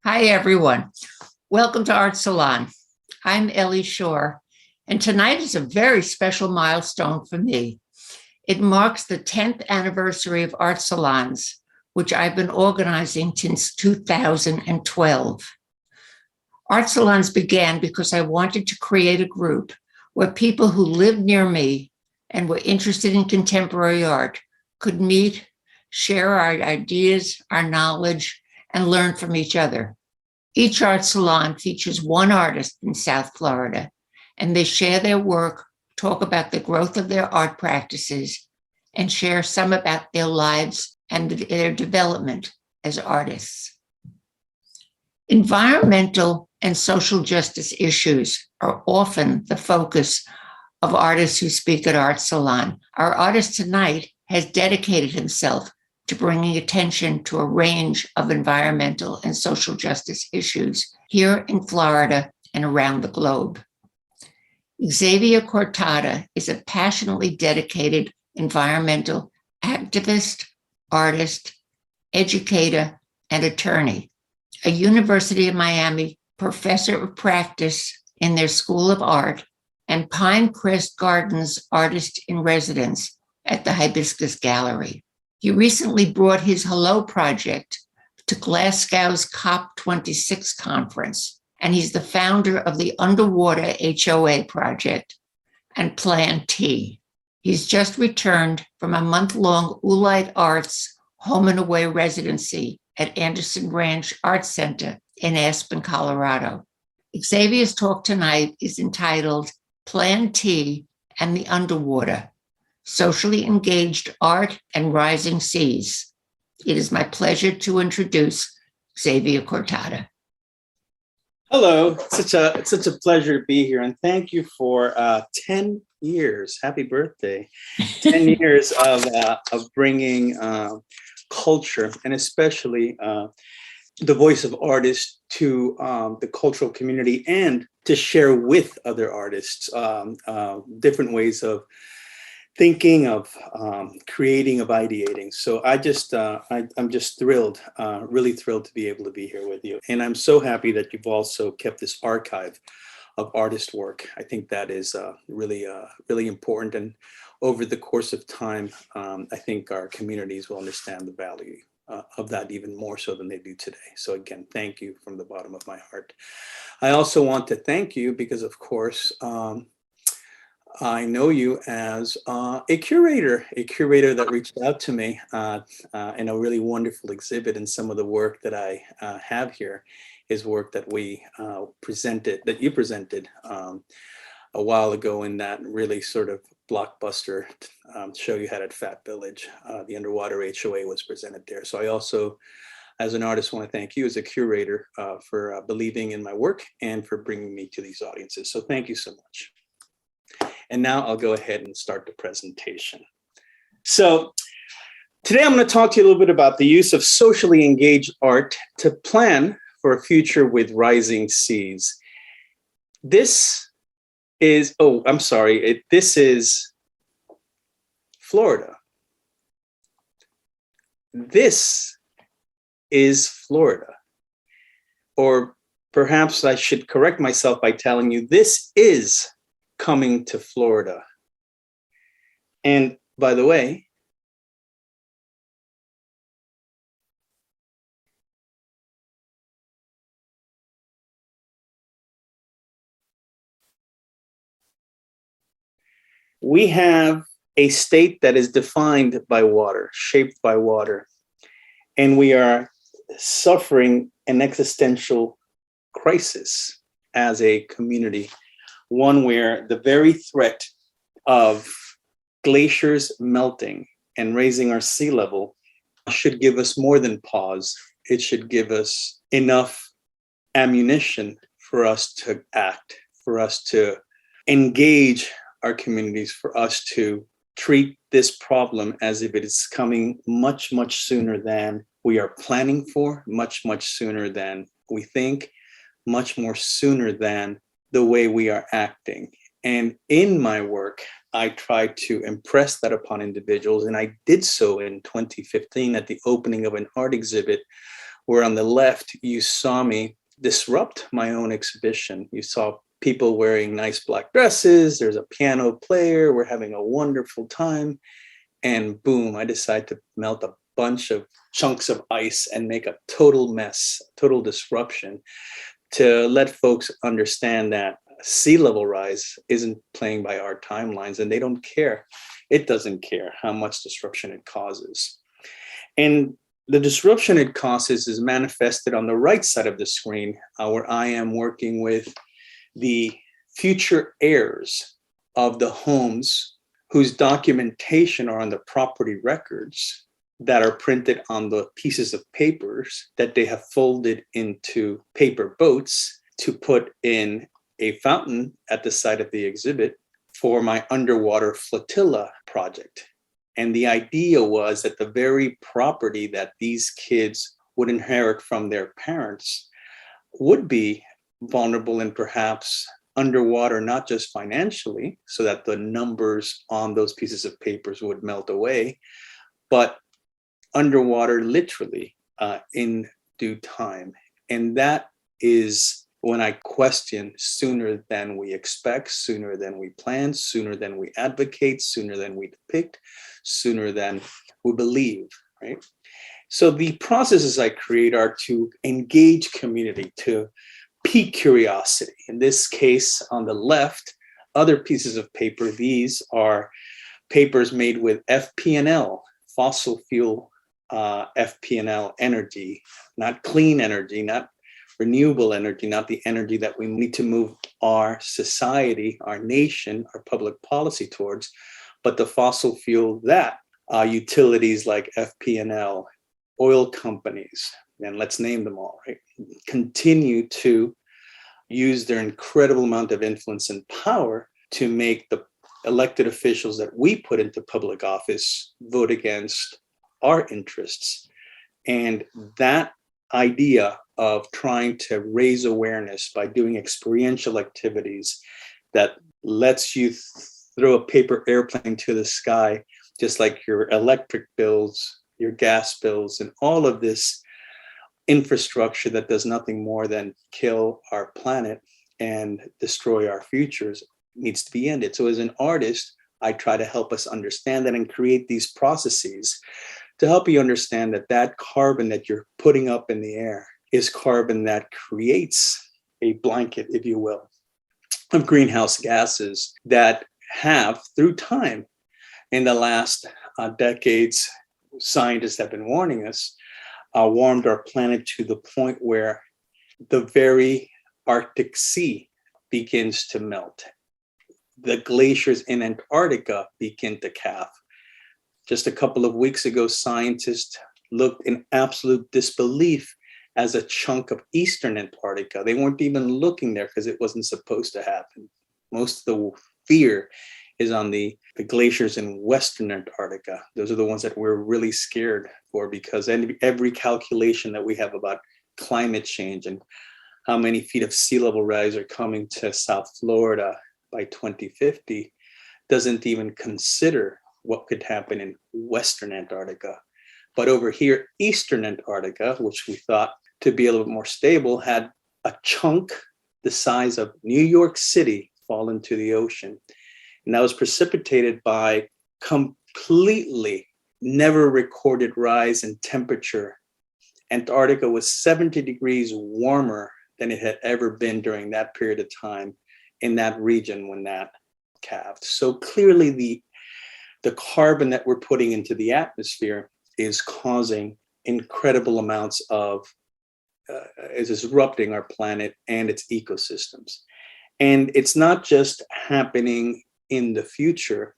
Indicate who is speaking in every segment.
Speaker 1: Hi, everyone. Welcome to Art Salon. I'm Ellie Shore, and tonight is a very special milestone for me. It marks the 10th anniversary of Art Salons, which I've been organizing since 2012. Art Salons began because I wanted to create a group where people who lived near me and were interested in contemporary art could meet, share our ideas, our knowledge, and learn from each other. Each art salon features one artist in South Florida, and they share their work, talk about the growth of their art practices, and share some about their lives and their development as artists. Environmental and social justice issues are often the focus of artists who speak at Art Salon. Our artist tonight has dedicated himself to bringing attention to a range of environmental and social justice issues here in Florida and around the globe. Xavier Cortada is a passionately dedicated environmental activist, artist, educator, and attorney, a University of Miami professor of practice in their School of Art, and Pinecrest Gardens artist in residence at the Hibiscus Gallery. He recently brought his Hello project to Glasgow's COP26 conference, and he's the founder of the Underwater HOA project and Plan T. He's just returned from a month-long Oolite Arts Home and Away residency at Anderson Ranch Art Center in Aspen, Colorado. Xavier's talk tonight is entitled Plan T and the Underwater: Socially Engaged Art and Rising Seas. It is my pleasure to introduce Xavier Cortada.
Speaker 2: Hello, it's such a pleasure to be here, and thank you for 10 years. Happy birthday! 10 years of bringing culture, and especially the voice of artists to the cultural community, and to share with other artists different ways of thinking, of creating, of ideating. So I'm just thrilled, really thrilled to be able to be here with you. And I'm so happy that you've also kept this archive of artist work. I think that is really important. And over the course of time, I think our communities will understand the value of that even more so than they do today. So again, thank you from the bottom of my heart. I also want to thank you because, of course, I know you as a curator that reached out to me in a really wonderful exhibit. And some of the work that I have here is work that we you presented a while ago in that really sort of blockbuster show you had at Fat Village. The Underwater HOA was presented there. So I also, as an artist, want to thank you as a curator for believing in my work and for bringing me to these audiences. So thank you so much. And now I'll go ahead and start the presentation. So today I'm going to talk to you a little bit about the use of socially engaged art to plan for a future with rising seas. This is, this is Florida. This is Florida. Or perhaps I should correct myself by telling you this is coming to Florida. And by the way, we have a state that is defined by water, shaped by water, and we are suffering an existential crisis as a community. One where the very threat of glaciers melting and raising our sea level should give us more than pause. It should give us enough ammunition for us to act, for us to engage our communities, for us to treat this problem as if it is coming much, much sooner than we are planning for, much, much sooner than we think, much more sooner than the way we are acting. And in my work, I tried to impress that upon individuals. And I did so in 2015 at the opening of an art exhibit where on the left, you saw me disrupt my own exhibition. You saw people wearing nice black dresses. There's a piano player. We're having a wonderful time. And boom, I decide to melt a bunch of chunks of ice and make a total mess, total disruption, to let folks understand that sea level rise isn't playing by our timelines, and they don't care. It doesn't care how much disruption it causes. And the disruption it causes is manifested on the right side of the screen, where I am working with the future heirs of the homes whose documentation are on the property records that are printed on the pieces of papers that they have folded into paper boats to put in a fountain at the site of the exhibit for my underwater flotilla project. And the idea was that the very property that these kids would inherit from their parents would be vulnerable and perhaps underwater, not just financially, so that the numbers on those pieces of papers would melt away, but underwater literally in due time. And that is when I question sooner than we expect, sooner than we plan, sooner than we advocate, sooner than we depict, sooner than we believe, right? So the processes I create are to engage community, to pique curiosity. In this case, on the left, other pieces of paper, these are papers made with FP&L, fossil fuel FP&L energy, not clean energy, not renewable energy, not the energy that we need to move our society, our nation, our public policy towards, but the fossil fuel that utilities like FP&L, oil companies, and let's name them all, right, continue to use their incredible amount of influence and power to make the elected officials that we put into public office vote against our interests. And that idea of trying to raise awareness by doing experiential activities that lets you throw a paper airplane to the sky, just like your electric bills, your gas bills, and all of this infrastructure that does nothing more than kill our planet and destroy our futures, needs to be ended. So as an artist, I try to help us understand that and create these processes to help you understand that that carbon that you're putting up in the air is carbon that creates a blanket, if you will, of greenhouse gases that have, through time, in the last decades, scientists have been warning us, warmed our planet to the point where the very Arctic Sea begins to melt. The glaciers in Antarctica begin to calve. Just a couple of weeks ago, scientists looked in absolute disbelief as a chunk of Eastern Antarctica. They weren't even looking there because it wasn't supposed to happen. Most of the fear is on the glaciers in Western Antarctica. Those are the ones that we're really scared for, because every calculation that we have about climate change and how many feet of sea level rise are coming to South Florida by 2050 doesn't even consider what could happen in Western Antarctica. But over here, Eastern Antarctica, which we thought to be a little bit more stable, had a chunk the size of New York City fall into the ocean. And that was precipitated by completely never recorded rise in temperature. Antarctica was 70 degrees warmer than it had ever been during that period of time in that region when that calved. So clearly the carbon that we're putting into the atmosphere is causing incredible amounts of, is disrupting our planet and its ecosystems. And it's not just happening in the future.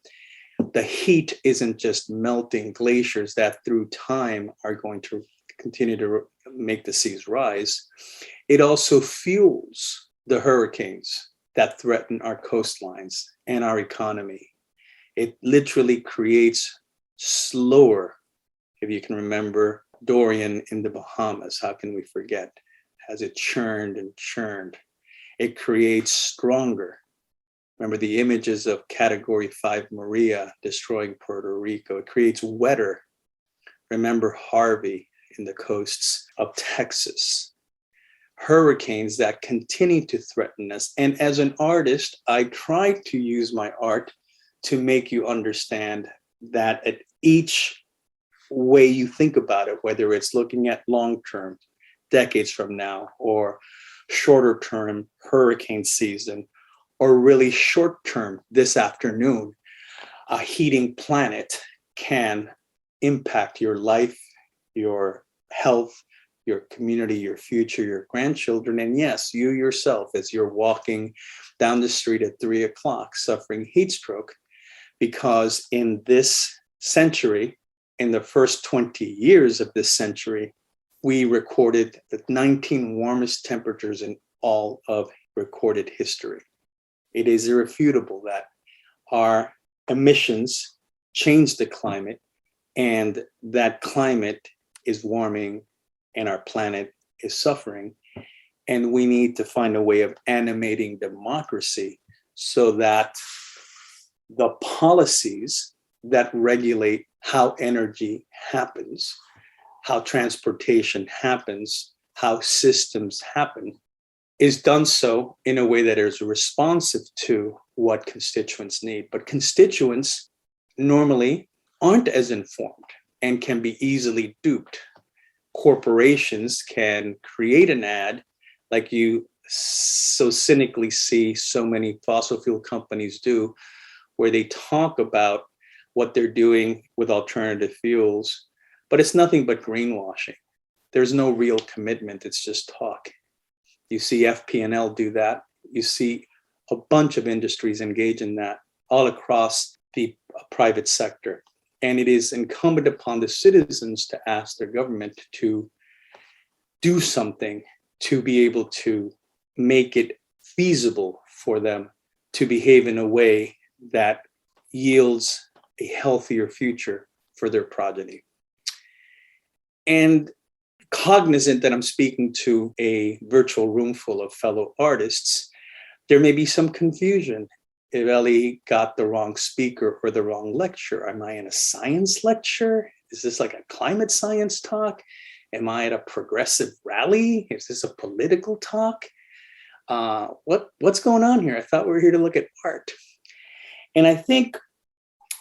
Speaker 2: The heat isn't just melting glaciers that through time are going to continue to make the seas rise. It also fuels the hurricanes that threaten our coastlines and our economy. It literally creates slower, if you can remember Dorian in the Bahamas, how can we forget? As it churned and churned. It creates stronger. Remember the images of Category 5 Maria destroying Puerto Rico. It creates wetter. Remember Harvey. in the coasts of Texas. Hurricanes that continue to threaten us. And as an artist, I try to use my art to make you understand that at each way you think about it, whether it's looking at long-term, decades from now, or shorter term hurricane season, or really short term this afternoon, a heating planet can impact your life, your health, your community, your future, your grandchildren. And yes, you yourself, as you're walking down the street at 3 o'clock suffering heat stroke, because in this century, in the first 20 years of this century, we recorded the 19 warmest temperatures in all of recorded history. It is irrefutable that our emissions change the climate, and that climate is warming and our planet is suffering. And we need to find a way of animating democracy so that the policies that regulate how energy happens, how transportation happens, how systems happen, is done so in a way that is responsive to what constituents need. But constituents normally aren't as informed and can be easily duped. Corporations can create an ad like you so cynically see so many fossil fuel companies do, where they talk about what they're doing with alternative fuels, but it's nothing but greenwashing. There's no real commitment, it's just talk. You see FP&L do that. You see a bunch of industries engage in that all across the private sector. And it is incumbent upon the citizens to ask their government to do something to be able to make it feasible for them to behave in a way that yields a healthier future for their progeny. And cognizant that I'm speaking to a virtual room full of fellow artists, there may be some confusion if Ellie got the wrong speaker or the wrong lecture. Am I in a science lecture? Is this like a climate science talk? Am I at a progressive rally? Is this a political talk? What's going on here? I thought we were here to look at art. And I think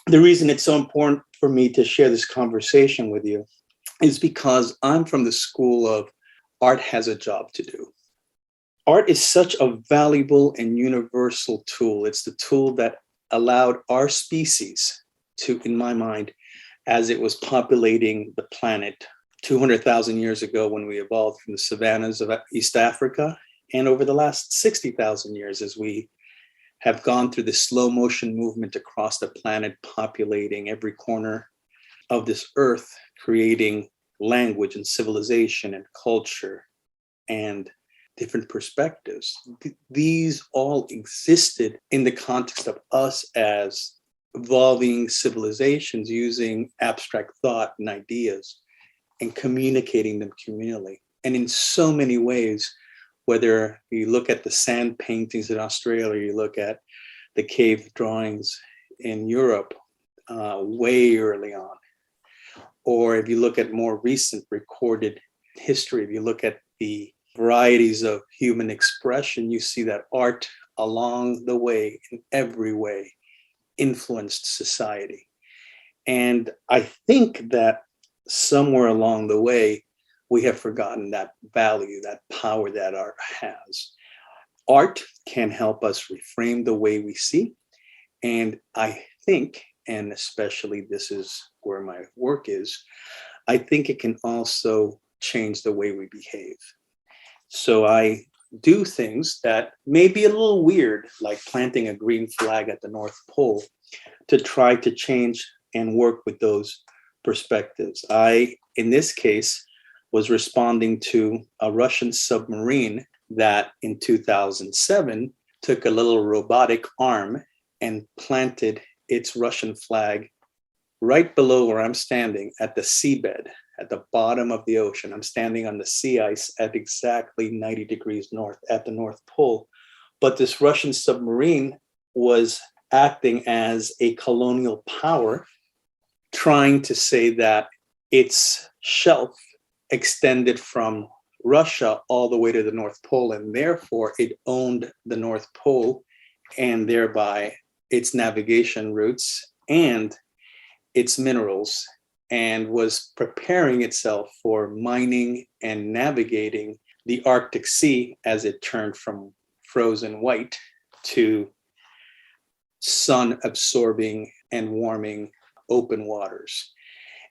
Speaker 2: the reason it's so important for me to share this conversation with you is because I'm from the school of art has a job to do. Art is such a valuable and universal tool. It's the tool that allowed our species to, in my mind, as it was populating the planet 200,000 years ago when we evolved from the savannas of East Africa, and over the last 60,000 years as we have gone through the slow motion movement across the planet, populating every corner of this earth, creating language and civilization and culture and different perspectives. These all existed in the context of us as evolving civilizations using abstract thought and ideas and communicating them communally. And in so many ways, whether you look at the sand paintings in Australia, you look at the cave drawings in Europe way early on, or if you look at more recent recorded history, if you look at the varieties of human expression, you see that art along the way, in every way, influenced society. And I think that somewhere along the way, we have forgotten that value, that power that art has. Art can help us reframe the way we see. And I think, and especially this is where my work is, I think it can also change the way we behave. So I do things that may be a little weird, like planting a green flag at the North Pole, to try to change and work with those perspectives. I, in this case, was responding to a Russian submarine that in 2007 took a little robotic arm and planted its Russian flag right below where I'm standing at the seabed, at the bottom of the ocean. I'm standing on the sea ice at exactly 90 degrees north at the North Pole. But this Russian submarine was acting as a colonial power, trying to say that its shelf extended from Russia all the way to the North Pole, and therefore it owned the North Pole and thereby its navigation routes and its minerals, and was preparing itself for mining and navigating the Arctic Sea as it turned from frozen white to sun absorbing and warming open waters.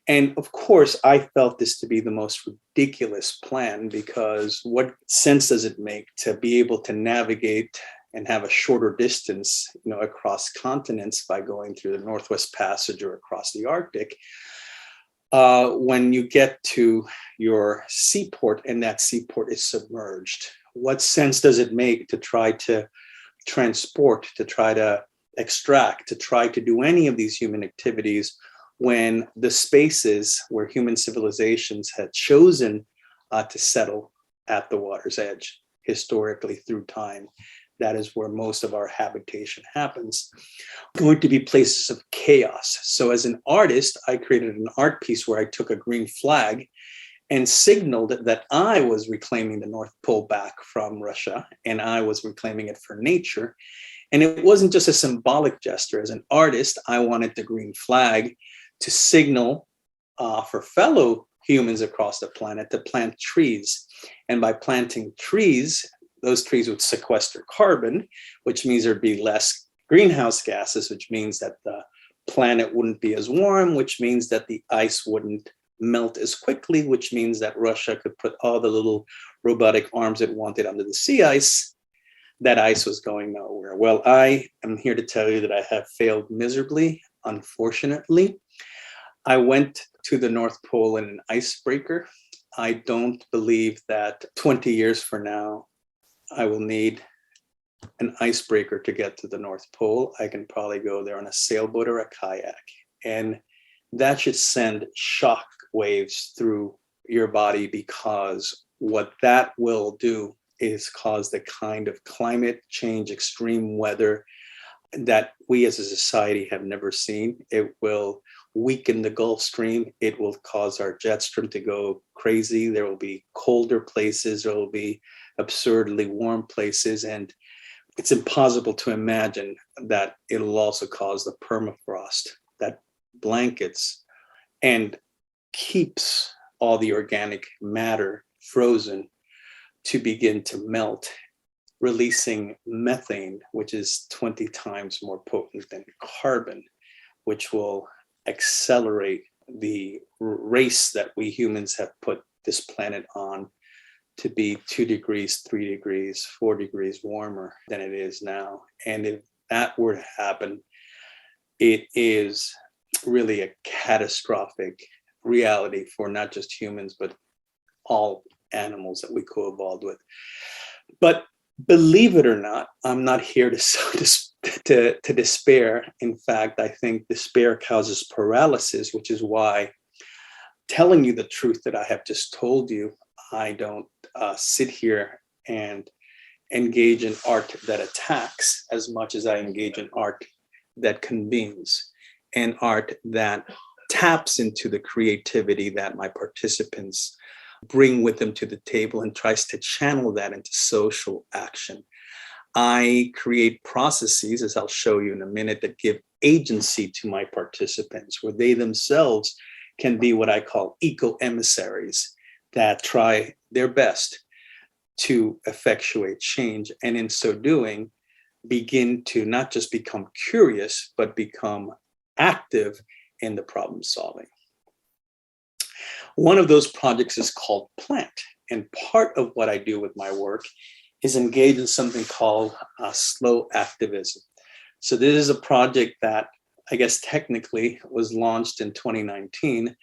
Speaker 2: And of course, I felt this to be the most ridiculous plan, because what sense does it make to be able to navigate and have a shorter distance, across continents by going through the Northwest Passage or across the Arctic, when you get to your seaport and that seaport is submerged? What sense does it make to try to transport, to try to extract, to try to do any of these human activities when the spaces where human civilizations had chosen to settle at the water's edge historically through time? That is where most of our habitation happens, going to be places of chaos. So as an artist, I created an art piece where I took a green flag and signaled that I was reclaiming the North Pole back from Russia, and I was reclaiming it for nature. And it wasn't just a symbolic gesture. As an artist, I wanted the green flag to signal for fellow humans across the planet to plant trees. And by planting trees, those trees would sequester carbon, which means there'd be less greenhouse gases, which means that the planet wouldn't be as warm, which means that the ice wouldn't melt as quickly, which means that Russia could put all the little robotic arms it wanted under the sea ice. That ice was going nowhere. Well, I am here to tell you that I have failed miserably, unfortunately. I went to the North Pole in an icebreaker. I don't believe that 20 years from now, I will need an icebreaker to get to the North Pole. I can probably go there on a sailboat or a kayak. And that should send shock waves through your body, because what that will do is cause the kind of climate change, extreme weather that we as a society have never seen. It will weaken the Gulf Stream. It will cause our jet stream to go crazy. There will be colder places. There will be absurdly warm places. And it's impossible to imagine that it'll also cause the permafrost that blankets and keeps all the organic matter frozen to begin to melt, releasing methane, which is 20 times more potent than carbon, which will accelerate the race that we humans have put this planet on to be 2 degrees, 3 degrees, 4 degrees warmer than it is now. And if that were to happen, it is really a catastrophic reality for not just humans, but all animals that we co-evolved with. But believe it or not, I'm not here to despair. In fact, I think despair causes paralysis, which is why telling you the truth that I have just told you, I don't sit here and engage in art that attacks as much as I engage in art that convenes, and art that taps into the creativity that my participants bring with them to the table and tries to channel that into social action. I create processes, as I'll show you in a minute, that give agency to my participants, where they themselves can be what I call eco-emissaries that try their best to effectuate change, and in so doing, begin to not just become curious, but become active in the problem solving. One of those projects is called Plant. And part of what I do with my work is engage in something called slow activism. So this is a project that I guess technically was launched in 2019,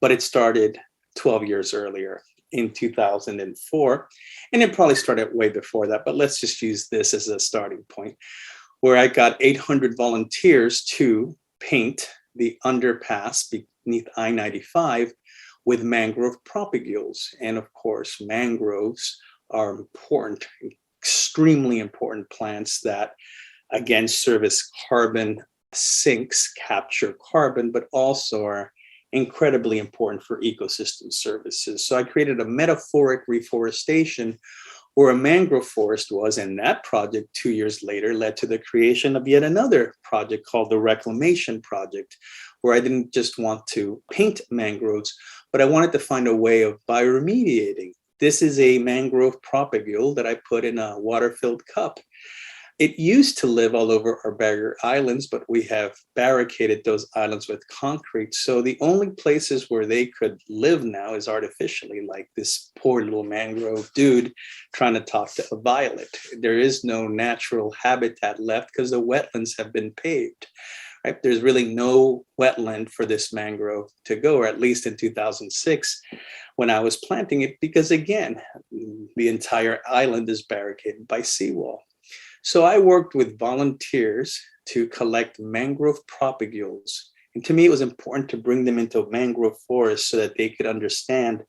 Speaker 2: but it started 12 years earlier in 2004. And it probably started way before that, but let's just use this as a starting point, where I got 800 volunteers to paint the underpass beneath I-95 with mangrove propagules. And of course, mangroves are important, extremely important plants that, again, serve as carbon sinks, capture carbon, but also are incredibly important for ecosystem services. So I created a metaphoric reforestation where a mangrove forest was, and that project 2 years later led to the creation of yet another project called the Reclamation Project, where I didn't just want to paint mangroves, but I wanted to find a way of bioremediating. This is a mangrove propagule that I put in a water-filled cup. It used to live all over our barrier islands, but we have barricaded those islands with concrete. So the only places where they could live now is artificially, like this poor little mangrove dude trying to talk to a violet. There is no natural habitat left because the wetlands have been paved. Right? There's really no wetland for this mangrove to go, or at least in 2006 when I was planting it, because again, the entire island is barricaded by seawall. So I worked with volunteers to collect mangrove propagules. And to me, it was important to bring them into mangrove forests so that they could understand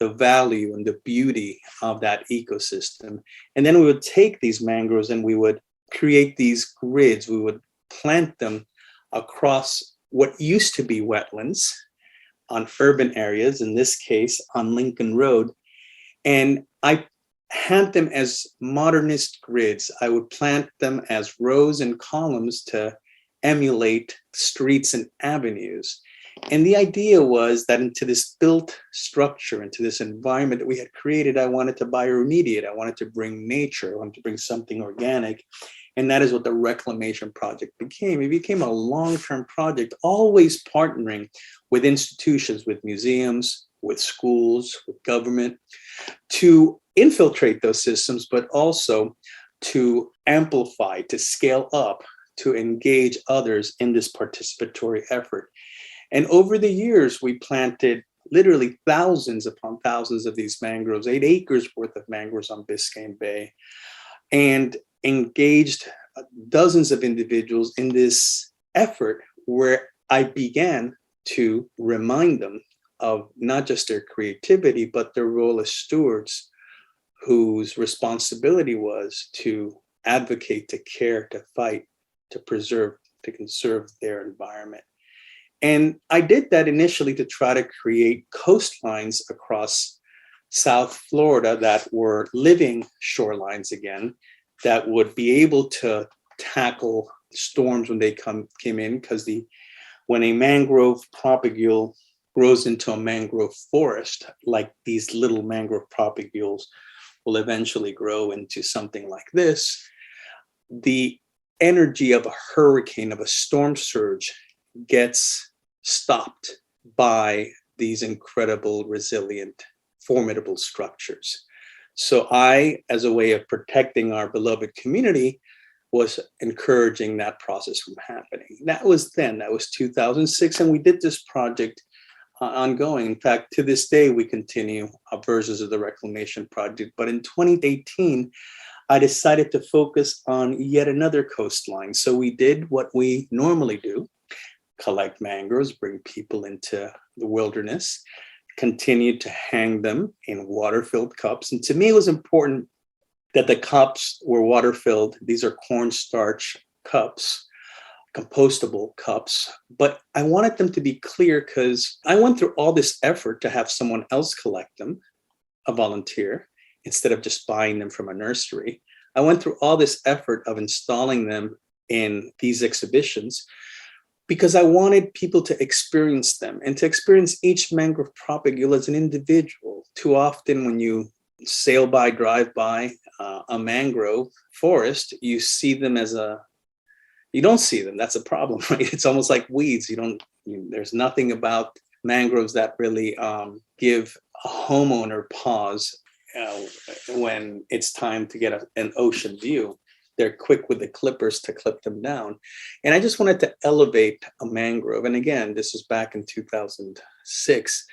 Speaker 2: the value and the beauty of that ecosystem. And then we would take these mangroves and we would create these grids. We would plant them across what used to be wetlands on urban areas, in this case on Lincoln Road. And I had them as modernist grids. I would plant them as rows and columns to emulate streets and avenues. And the idea was that into this built structure, into this environment that we had created, I wanted to bioremediate. I wanted to bring nature. I wanted to bring something organic. And that is what the Reclamation Project became. It became a long-term project, always partnering with institutions, with museums, with schools, with government, to infiltrate those systems, but also to amplify, to scale up, to engage others in this participatory effort. And over the years, we planted literally thousands upon thousands of these mangroves, 8 acres worth of mangroves on Biscayne Bay, and engaged dozens of individuals in this effort where I began to remind them of not just their creativity, but their role as stewards whose responsibility was to advocate, to care, to fight, to preserve, to conserve their environment. And I did that initially to try to create coastlines across South Florida that were living shorelines again, that would be able to tackle storms when they came in, because when a mangrove propagule grows into a mangrove forest, like these little mangrove propagules will eventually grow into something like this, the energy of a hurricane, of a storm surge, gets stopped by these incredible, resilient, formidable structures. So I, as a way of protecting our beloved community, was encouraging that process from happening. That was 2006, and we did this project ongoing. In fact, to this day, we continue versions of the Reclamation Project. But in 2018, I decided to focus on yet another coastline. So we did what we normally do: collect mangroves, bring people into the wilderness, continued to hang them in water-filled cups. And to me, it was important that the cups were water-filled. These are cornstarch cups, compostable cups. But I wanted them to be clear because I went through all this effort to have someone else collect them, a volunteer, instead of just buying them from a nursery. I went through all this effort of installing them in these exhibitions because I wanted people to experience them and to experience each mangrove propagule as an individual. Too often when you drive by a mangrove forest, you see them you don't see them. That's a problem, right? It's almost like weeds. There's nothing about mangroves that really give a homeowner pause when it's time to get an ocean view. They're quick with the clippers to clip them down. And I just wanted to elevate a mangrove. And again, this was back in 2006,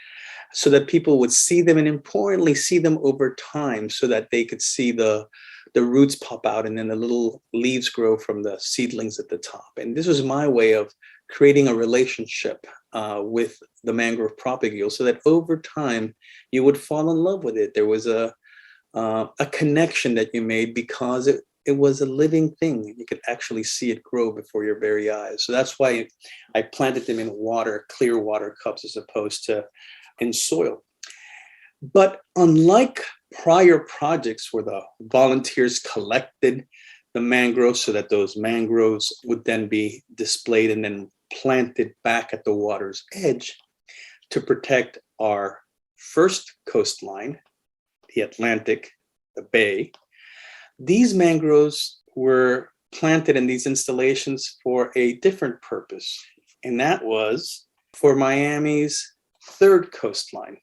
Speaker 2: so that people would see them, and importantly, see them over time, so that they could see the roots pop out and then the little leaves grow from the seedlings at the top. And this was my way of creating a relationship with the mangrove propagule, so that over time you would fall in love with it. There was a connection that you made because it was a living thing. You could actually see it grow before your very eyes. So that's why I planted them in water, clear water cups, as opposed to in soil. But unlike prior projects where the volunteers collected the mangroves so that those mangroves would then be displayed and then planted back at the water's edge to protect our first coastline, the Atlantic, the Bay, these mangroves were planted in these installations for a different purpose, and that was for Miami's third coastline.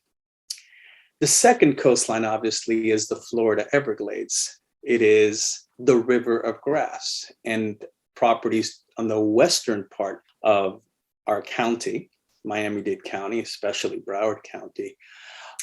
Speaker 2: The second coastline, obviously, is the Florida Everglades. It is the river of grass, and properties on the western part of our county, Miami-Dade County, especially Broward County,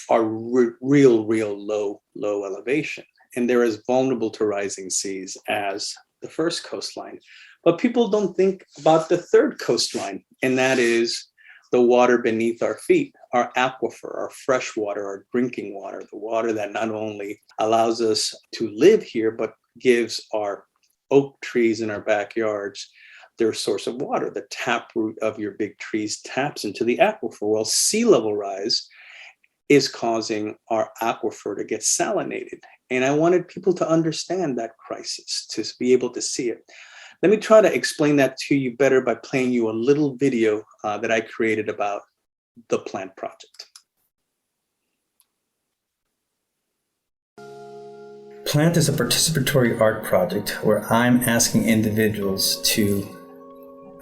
Speaker 2: are real low elevation. And they're as vulnerable to rising seas as the first coastline. But people don't think about the third coastline, and that is the water beneath our feet, our aquifer, our fresh water, our drinking water, the water that not only allows us to live here, but gives our oak trees in our backyards their source of water. The taproot of your big trees taps into the aquifer. Well, sea level rise is causing our aquifer to get salinated. And I wanted people to understand that crisis, to be able to see it. Let me try to explain that to you better by playing you a little video that I created about the plant project.
Speaker 3: Plant is a participatory art project where I'm asking individuals to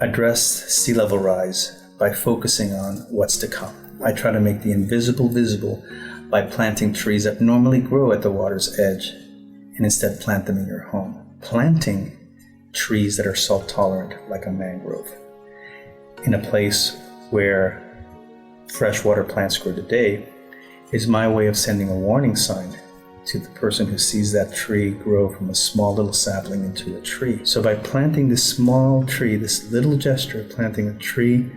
Speaker 3: address sea level rise by focusing on what's to come. I try to make the invisible visible by planting trees that normally grow at the water's edge and instead plant them in your home. Planting trees that are salt tolerant, like a mangrove, in a place where freshwater plants grow today is my way of sending a warning sign to the person who sees that tree grow from a small little sapling into a tree. So by planting this small tree, this little gesture of planting a tree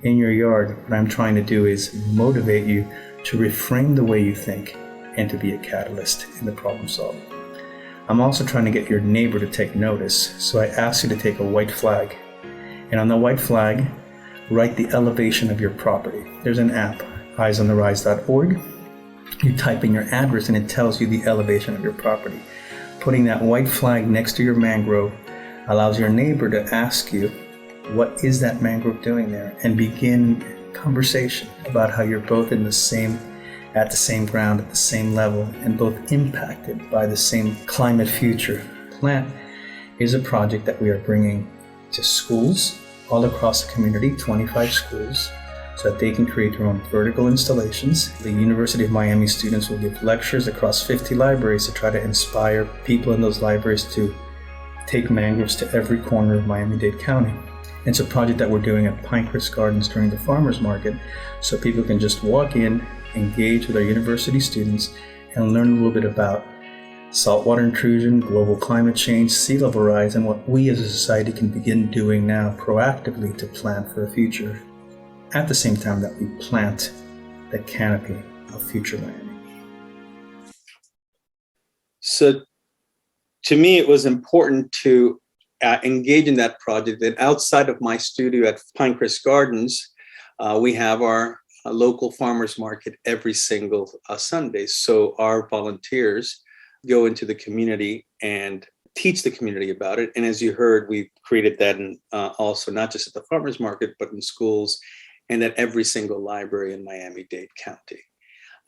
Speaker 3: in your yard, what I'm trying to do is motivate you to reframe the way you think and to be a catalyst in the problem solving. I'm also trying to get your neighbor to take notice, so I ask you to take a white flag, and on the white flag, write the elevation of your property. There's an app, eyesontherise.org. You type in your address and it tells you the elevation of your property. Putting that white flag next to your mangrove allows your neighbor to ask you, what is that mangrove doing there? And begin conversation about how you're both at the same ground, at the same level, and both impacted by the same climate future. Plant is a project that we are bringing to schools all across the community, 25 schools, so that they can create their own vertical installations. The University of Miami students will give lectures across 50 libraries to try to inspire people in those libraries to take mangroves to every corner of Miami-Dade County. It's a project that we're doing at Pinecrest Gardens during the farmers market, so people can just walk in, engage with our university students, and learn a little bit about saltwater intrusion, global climate change, sea level rise, and what we as a society can begin doing now proactively to plan for a future, at the same time that we plant the canopy of future Miami.
Speaker 2: So to me, it was important to engage in that project. And outside of my studio at Pinecrest Gardens, we have our local farmers market every single Sunday. So our volunteers go into the community and teach the community about it. And as you heard, we've created that in, also not just at the farmers market, but in schools and at every single library in Miami-Dade County.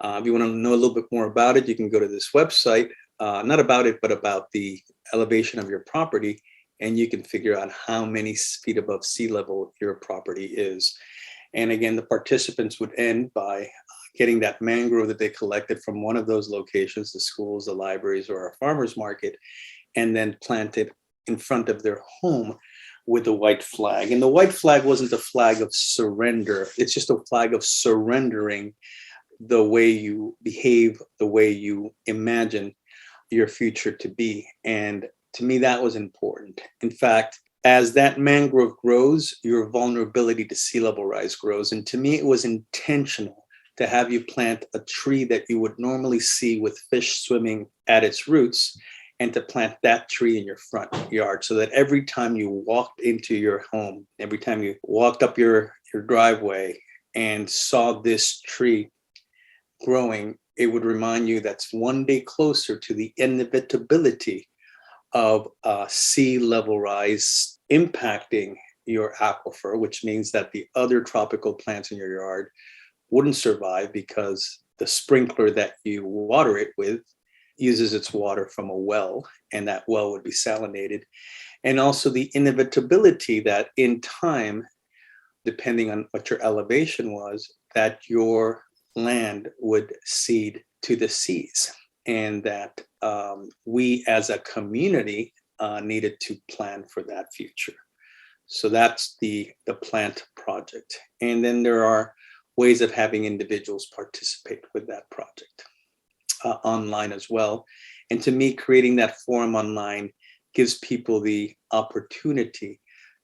Speaker 2: If you want to know a little bit more about it, you can go to this website, not about it, but about the elevation of your property, and you can figure out how many feet above sea level your property is. And again, the participants would end by getting that mangrove that they collected from one of those locations, the schools, the libraries, or our farmers market, and then plant it in front of their home with a white flag. And the white flag wasn't a flag of surrender. It's just a flag of surrendering the way you behave, the way you imagine your future to be. And to me, that was important. In fact, as that mangrove grows, your vulnerability to sea level rise grows. And to me, it was intentional to have you plant a tree that you would normally see with fish swimming at its roots. and to plant that tree in your front yard so that every time you walked into your home, every time you walked up your driveway and saw this tree growing, it would remind you that's one day closer to the inevitability of sea level rise impacting your aquifer, which means that the other tropical plants in your yard wouldn't survive because the sprinkler that you water it with uses its water from a well, and that well would be salinated. And also the inevitability that in time, depending on what your elevation was, that your land would cede to the seas, and that we as a community needed to plan for that future. So that's the plant project. And then there are ways of having individuals participate with that project online as well. And to me, creating that forum online gives people the opportunity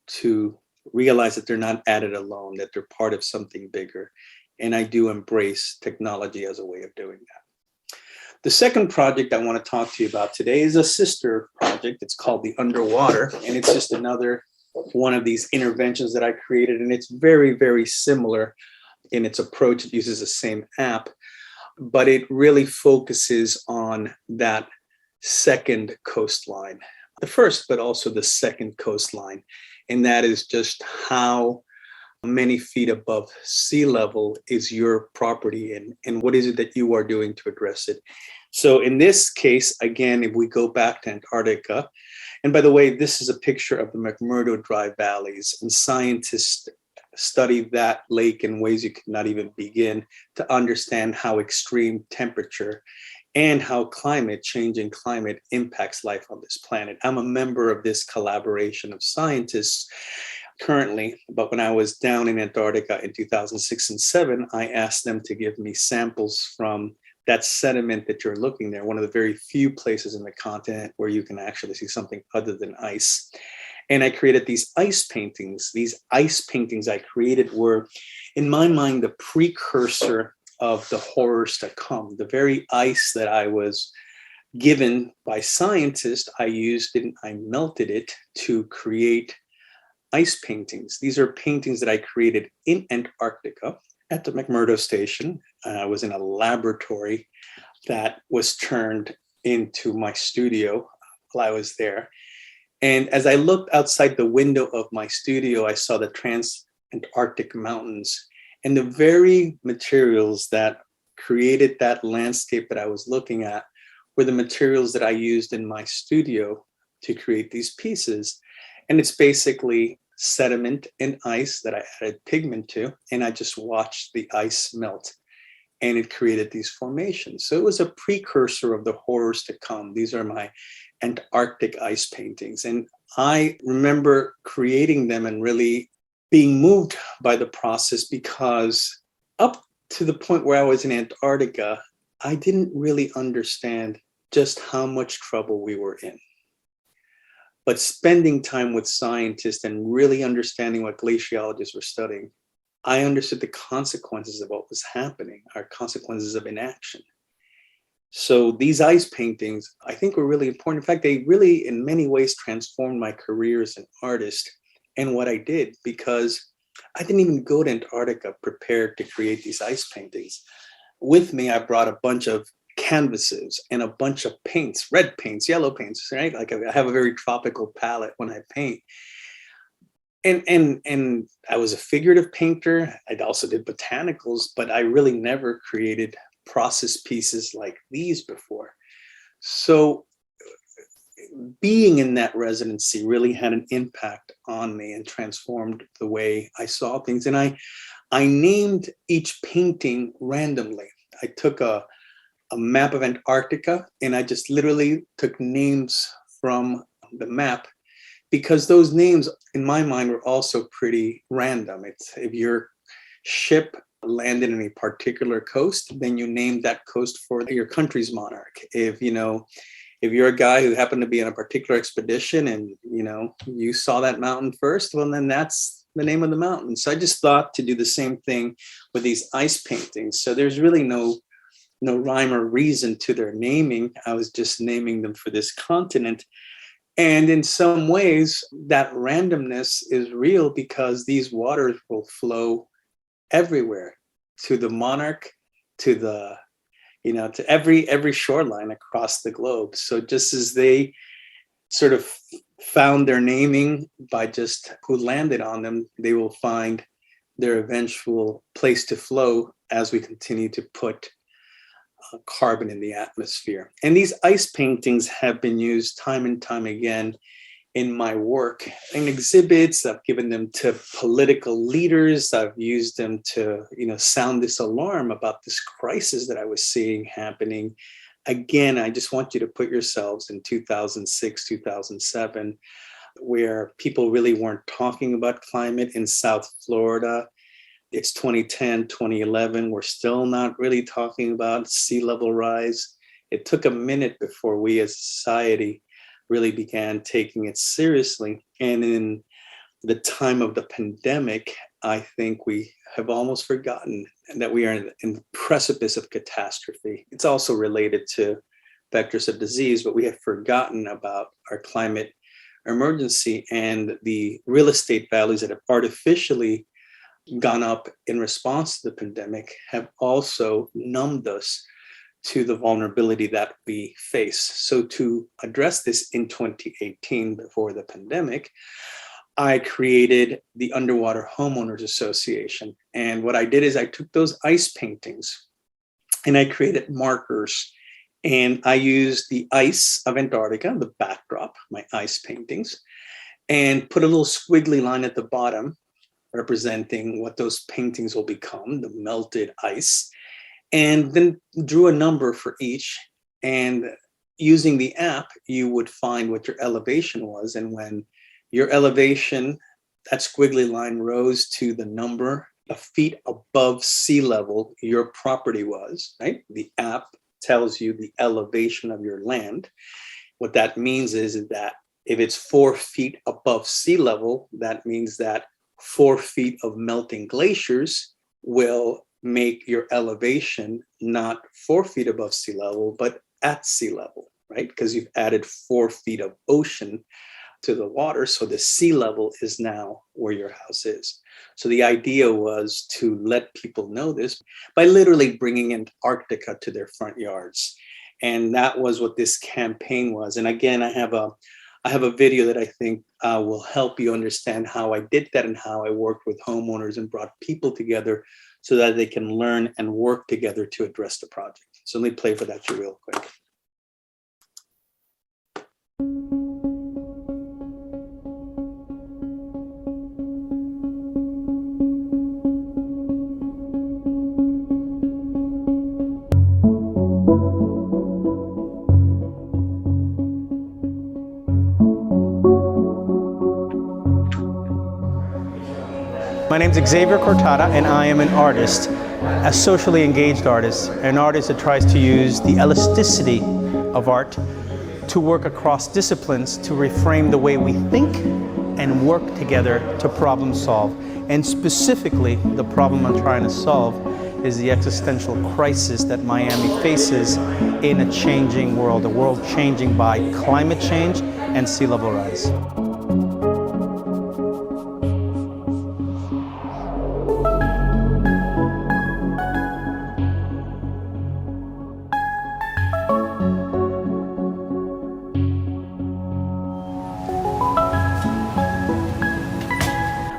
Speaker 2: to realize that they're not at it alone, that they're part of something bigger. And I do embrace technology as a way of doing that. The second project I want to talk to you about today is a sister project. It's called the Underwater, and it's just another one of these interventions that I created. And it's very, very similar in its approach. It uses the same app, but it really focuses on that second coastline, the first, but also the second coastline. And that is just how many feet above sea level is your property, and what is it that you are doing to address it. So in this case, again, if we go back to Antarctica, and by the way, this is a picture of the McMurdo Dry Valleys, and scientists study that lake in ways you could not even begin to understand how extreme temperature and how changing climate impacts life on this planet. I'm a member of this collaboration of scientists currently, but when I was down in Antarctica in 2006 and 2007, I asked them to give me samples from that sediment that you're looking there, one of the very few places in the continent where you can actually see something other than ice. And I created these ice paintings. These ice paintings I created were, in my mind, the precursor of the horrors to come. The very ice that I was given by scientists, I used it and I melted it to create ice paintings. These are paintings that I created in Antarctica at the McMurdo Station. I was in a laboratory that was turned into my studio while I was there. And as I looked outside the window of my studio, I saw the trans-Antarctic mountains, and the very materials that created that landscape that I was looking at were the materials that I used in my studio to create these pieces. And it's basically sediment and ice that I added pigment to, and I just watched the ice melt, and it created these formations. So it was a precursor of the horrors to come. These are my Antarctic ice paintings. And I remember creating them and really being moved by the process, because up to the point where I was in Antarctica, I didn't really understand just how much trouble we were in. But spending time with scientists and really understanding what glaciologists were studying, I understood the consequences of what was happening, our consequences of inaction. So these ice paintings, I think, were really important. In fact, they really, in many ways, transformed my career as an artist and what I did, because I didn't even go to Antarctica prepared to create these ice paintings. With me, I brought a bunch of canvases and a bunch of paints, red paints, yellow paints, right? Like I have a very tropical palette when I paint. And I was a figurative painter. I also did botanicals, but I really never created process pieces like these before. So being in that residency really had an impact on me and transformed the way I saw things. And I named each painting randomly. I took a map of Antarctica, and I just literally took names from the map, because those names in my mind were also pretty random. It's if your ship landed in a particular coast, then you name that coast for your country's monarch. If you're a guy who happened to be on a particular expedition and you saw that mountain first, well, then that's the name of the mountain. So I just thought to do the same thing with these ice paintings. So there's really no no rhyme or reason to their naming. I was just naming them for this continent. And in some ways, that randomness is real because these waters will flow everywhere, to the monarch, to the, to every shoreline across the globe. So just as they sort of found their naming by just who landed on them, they will find their eventual place to flow as we continue to put carbon in the atmosphere. And these ice paintings have been used time and time again in my work, in exhibits. I've given them to political leaders. I've used them to, sound this alarm about this crisis that I was seeing happening. Again, I just want you to put yourselves in 2006, 2007, where people really weren't talking about climate in South Florida. It's 2010, 2011. We're still not really talking about sea level rise. It took a minute before we as a society really began taking it seriously. And in the time of the pandemic, I think we have almost forgotten that we are in the precipice of catastrophe. It's also related to vectors of disease, but we have forgotten about our climate emergency, and the real estate values that have artificially gone up in response to the pandemic have also numbed us to the vulnerability that we face. So to address this in 2018, before the pandemic, I created the Underwater Homeowners Association. And what I did is I took those ice paintings and I created markers, and I used the ice of Antarctica, the backdrop, my ice paintings, and put a little squiggly line at the bottom representing what those paintings will become, the melted ice, and then drew a number for each. And using the app, you would find what your elevation was. And when your elevation, that squiggly line, rose to the number of feet above sea level your property was, right? The app tells you the elevation of your land. What that means is that if it's 4 feet above sea level, that means that 4 feet of melting glaciers will make your elevation not 4 feet above sea level, but at sea level, right? Because you've added 4 feet of ocean to the water. So the sea level is now where your house is. So the idea was to let people know this by literally bringing Antarctica to their front yards. And that was what this campaign was. And again, I have a video that I think will help you understand how I did that and how I worked with homeowners and brought people together so that they can learn and work together to address the project. So let me play for that real quick.
Speaker 4: My name is Xavier Cortada, and I am an artist, a socially engaged artist, an artist that tries to use the elasticity of art to work across disciplines to reframe the way we think and work together to problem solve. And specifically, the problem I'm trying to solve is the existential crisis that Miami faces in a changing world, a world changing by climate change and sea level rise.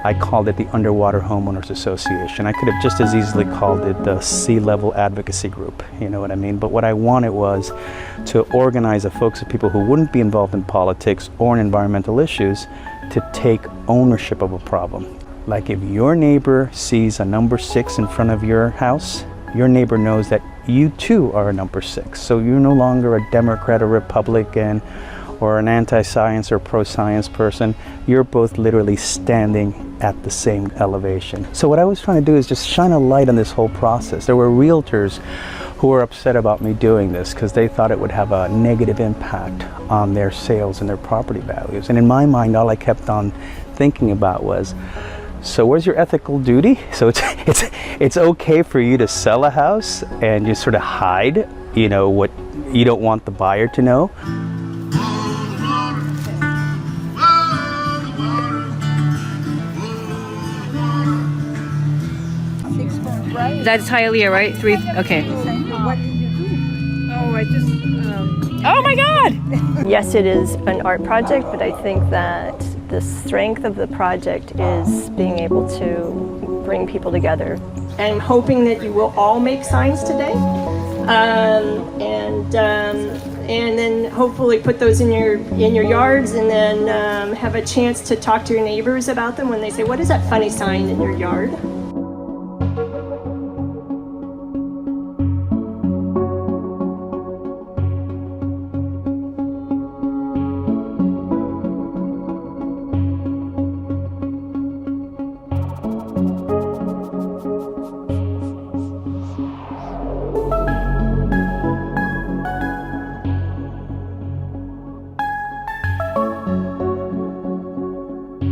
Speaker 4: I called it the Underwater Homeowners Association. I could have just as easily called it the Sea Level Advocacy Group, you know what I mean? But what I wanted was to organize a folks of people who wouldn't be involved in politics or in environmental issues to take ownership of a problem. Like if your neighbor sees a number 6 in front of your house, your neighbor knows that you too are a number 6. So you're no longer a Democrat or Republican or an anti-science or pro-science person. You're both literally standing at the same elevation. So what I was trying to do is just shine a light on this whole process. There were realtors who were upset about me doing this because they thought it would have a negative impact on their sales and their property values. And in my mind, all I kept on thinking about was, So where's your ethical duty? So it's okay for you to sell a house and you sort of hide, you know, what you don't want the buyer to know.
Speaker 5: That's Hialeah, right? 3. Okay.
Speaker 6: What did you do?
Speaker 5: Oh, I just. Oh my God!
Speaker 7: Yes, it is an art project, but I think that the strength of the project is being able to bring people together. I'm hoping that you will all make signs today, and then hopefully put those in your yards, and then have a chance to talk to your neighbors about them when they say, "What is that funny sign in your yard?"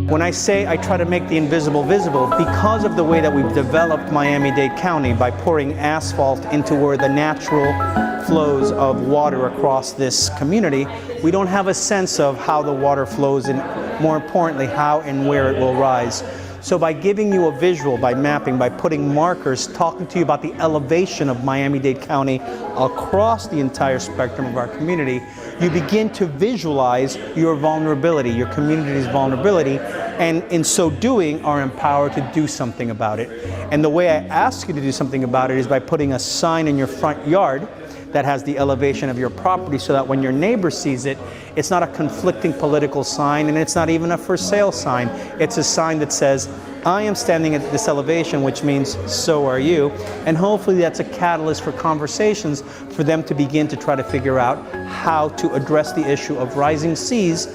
Speaker 4: When I say I try to make the invisible visible, because of the way that we've developed Miami-Dade County by pouring asphalt into where the natural flows of water across this community, we don't have a sense of how the water flows and, more importantly, how and where it will rise. So by giving you a visual, by mapping, by putting markers, talking to you about the elevation of Miami-Dade County across the entire spectrum of our community, you begin to visualize your vulnerability, your community's vulnerability, and in so doing are empowered to do something about it. And the way I ask you to do something about it is by putting a sign in your front yard that has the elevation of your property, so that when your neighbor sees it, it's not a conflicting political sign, and it's not even a for sale sign. It's a sign that says, I am standing at this elevation, which means so are you. And hopefully that's a catalyst for conversations for them to begin to try to figure out how to address the issue of rising seas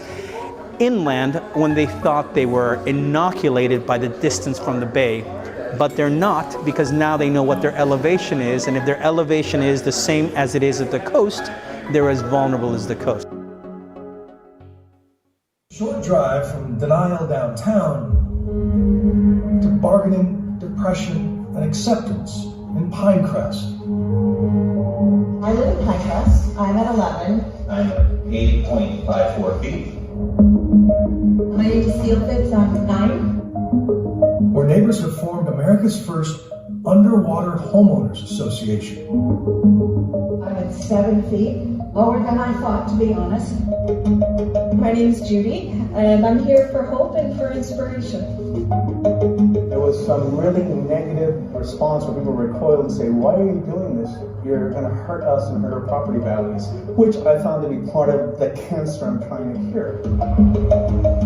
Speaker 4: inland when they thought they were inoculated by the distance from the bay. But they're not, because now they know what their elevation is, and if their elevation is the same as it is at the coast, they're as vulnerable as the coast.
Speaker 8: Short drive from denial downtown to bargaining, depression, and acceptance in Pinecrest.
Speaker 9: I live in Pinecrest. I'm at 11.
Speaker 10: I'm at 8.54 feet.
Speaker 9: My name is Steelfits. I'm 9.
Speaker 8: Where neighbors have formed America's first underwater homeowners association.
Speaker 9: I'm at 7 feet, lower than I thought, to be honest. My name is Judy, and I'm here for hope and for inspiration.
Speaker 10: There was some really negative response where people recoiled and say, why are you doing this? You're going to hurt us and hurt our property values, which I found to be part of the cancer I'm trying to cure.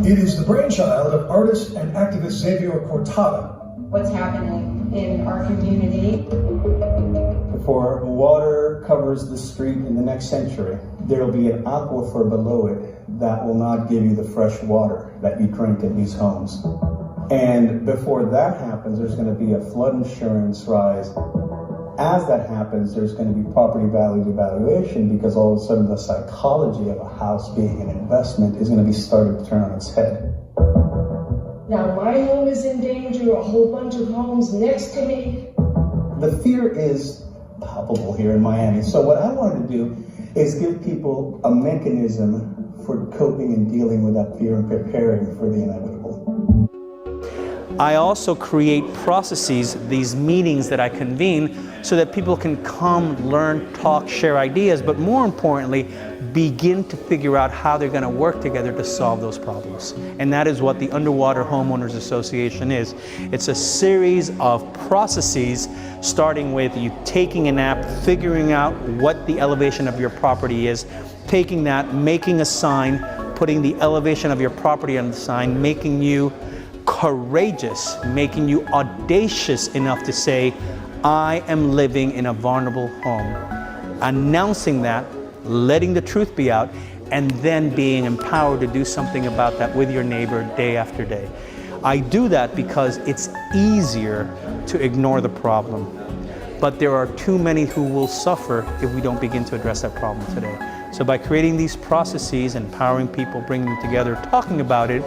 Speaker 8: It is the brainchild of artist and activist Xavier Cortada.
Speaker 9: What's happening in our community?
Speaker 10: Before water covers the street in the next century, there will be an aquifer below it that will not give you the fresh water that you drink in these homes. And before that happens, there's going to be a flood insurance rise. As that happens, there's going to be property value devaluation, because all of a sudden the psychology of a house being an investment is going to be starting to turn on its head.
Speaker 9: Now my home is in danger, a whole bunch of homes next to me.
Speaker 10: The fear is palpable here in Miami. So what I wanted to do is give people a mechanism for coping and dealing with that fear and preparing for the inevitable.
Speaker 4: I also create processes, these meetings that I convene, so that people can come, learn, talk, share ideas, but more importantly, begin to figure out how they're going to work together to solve those problems. And that is what the Underwater Homeowners Association is. It's a series of processes, starting with you taking a nap, figuring out what the elevation of your property is, taking that, making a sign, putting the elevation of your property on the sign, making you courageous, making you audacious enough to say, I am living in a vulnerable home. Announcing that, letting the truth be out, and then being empowered to do something about that with your neighbor day after day. I do that because it's easier to ignore the problem. But there are too many who will suffer if we don't begin to address that problem today. So by creating these processes, empowering people, bringing them together, talking about it,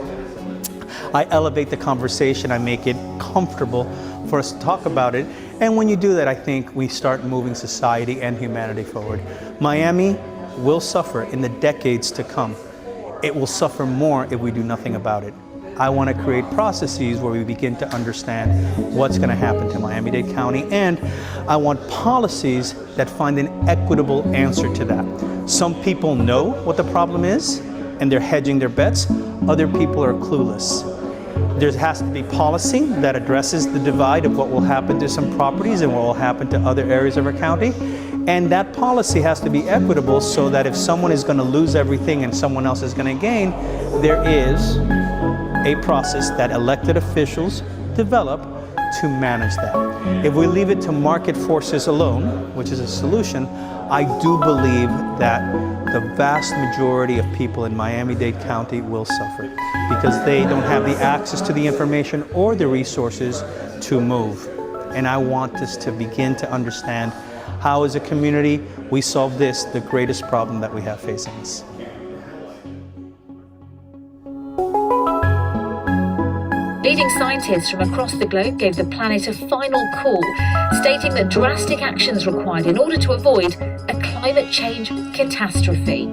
Speaker 4: I elevate the conversation, I make it comfortable for us to talk about it. And when you do that, I think we start moving society and humanity forward. Miami will suffer in the decades to come. It will suffer more if we do nothing about it. I want to create processes where we begin to understand what's going to happen to Miami-Dade County, and I want policies that find an equitable answer to that. Some people know what the problem is, and they're hedging their bets. Other people are clueless. There has to be policy that addresses the divide of what will happen to some properties and what will happen to other areas of our county. And that policy has to be equitable so that if someone is going to lose everything and someone else is going to gain, there is a process that elected officials develop to manage that. If we leave it to market forces alone, which is a solution, I do believe that the vast majority of people in Miami-Dade County will suffer because they don't have the access to the information or the resources to move. And I want us to begin to understand how, as a community, we solve this, the greatest problem that we have facing us.
Speaker 11: Leading scientists from across the globe gave the planet a final call, stating that drastic action is required in order to avoid a climate change catastrophe.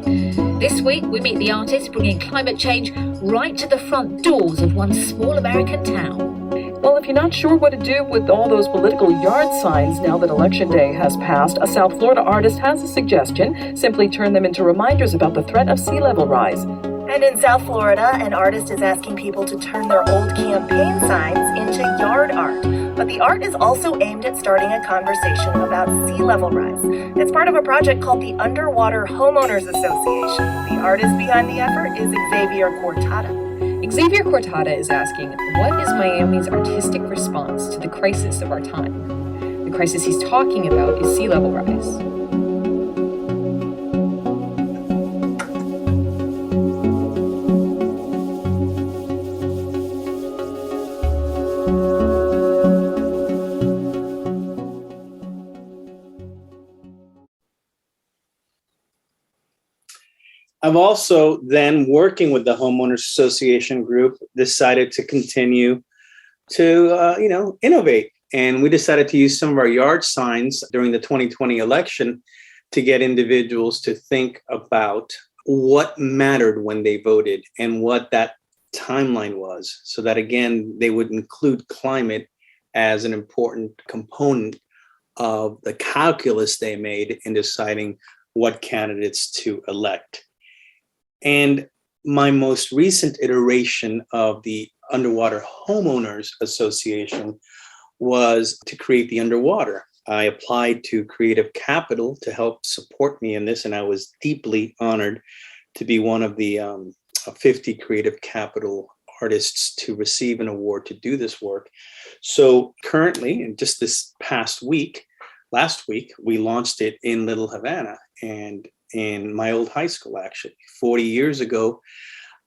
Speaker 11: This week, we meet the artist bringing climate change right to the front doors of one small American town.
Speaker 12: Well, if you're not sure what to do with all those political yard signs now that Election Day has passed, a South Florida artist has a suggestion. Simply turn them into reminders about the threat of sea level rise.
Speaker 13: And in South Florida, an artist is asking people to turn their old campaign signs into yard art. But the art is also aimed at starting a conversation about sea level rise. It's part of a project called the Underwater Homeowners Association. The artist behind the effort is Xavier Cortada.
Speaker 5: Xavier Cortada is asking, what is Miami's artistic response to the crisis of our time? The crisis he's talking about is sea level rise.
Speaker 2: I've also then, working with the Homeowners Association group, decided to continue to innovate. And we decided to use some of our yard signs during the 2020 election to get individuals to think about what mattered when they voted and what that timeline was, so that, again, they would include climate as an important component of the calculus they made in deciding what candidates to elect. And my most recent iteration of the Underwater Homeowners Association was to create the underwater. I applied to Creative Capital to help support me in this, and I was deeply honored to be one of the 50 Creative Capital artists to receive an award to do this work. So currently, and just this last week, we launched it in Little Havana, and in my old high school, actually. 40 years ago,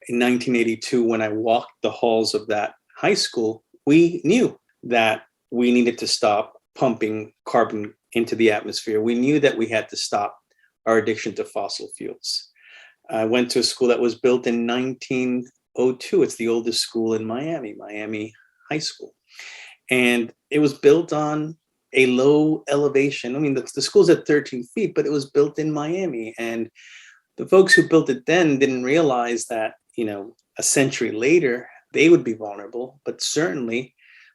Speaker 2: in 1982, when I walked the halls of that high school, we knew that we needed to stop pumping carbon into the atmosphere. We knew that we had to stop our addiction to fossil fuels. I went to a school that was built in 1902. It's the oldest school in Miami High School. And it was built on a low elevation. I mean, the school's at 13 feet, but it was built in Miami. And the folks who built it then didn't realize that, a century later, they would be vulnerable. But certainly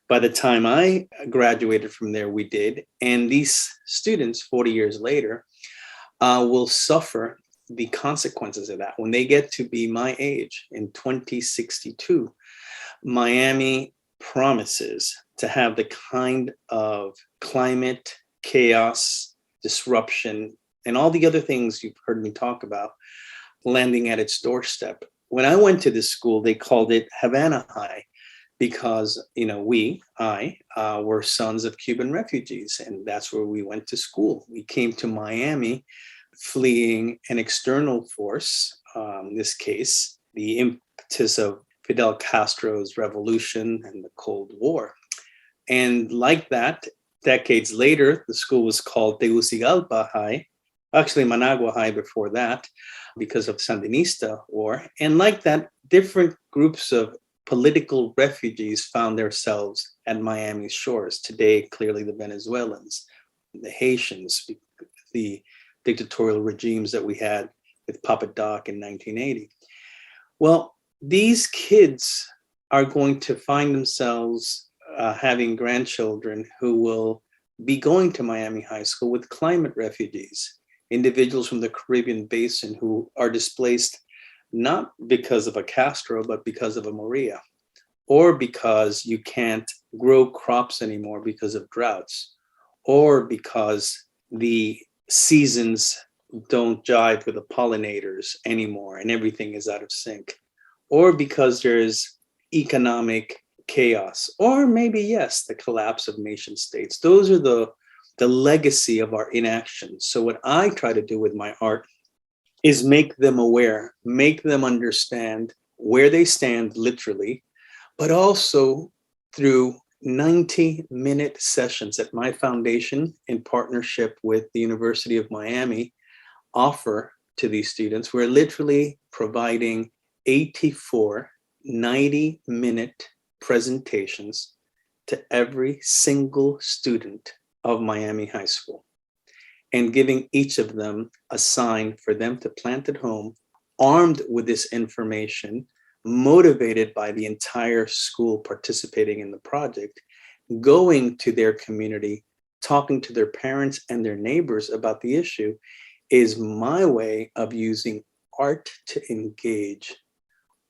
Speaker 2: by the time I graduated from there, we did. And these students, 40 years later, will suffer the consequences of that. When they get to be my age in 2062, Miami promises to have the kind of climate, chaos, disruption, and all the other things you've heard me talk about landing at its doorstep. When I went to this school, they called it Havana High because, I were sons of Cuban refugees, and that's where we went to school. We came to Miami fleeing an external force, in this case, the impetus of Fidel Castro's revolution and the Cold War. And like that, decades later, the school was called Tegucigalpa High, actually Managua High before that, because of Sandinista war. And like that, different groups of political refugees found themselves at Miami's shores. Today, clearly the Venezuelans, the Haitians, the dictatorial regimes that we had with Papa Doc in 1980. Well, these kids are going to find themselves having grandchildren who will be going to Miami High School with climate refugees, individuals from the Caribbean basin who are displaced not because of a Castro, but because of a Maria, or because you can't grow crops anymore because of droughts, or because the seasons don't jive with the pollinators anymore and everything is out of sync, or because there's economic chaos, or maybe, yes, the collapse of nation states. Those are the legacy of our inaction. So what I try to do with my art is make them aware, make them understand where they stand literally, but also through 90-minute sessions that my foundation, in partnership with the University of Miami, offer to these students. We're literally providing 84 90-minute presentations to every single student of Miami High School, and giving each of them a sign for them to plant at home, armed with this information, motivated by the entire school participating in the project, going to their community, talking to their parents and their neighbors about the issue, is my way of using art to engage,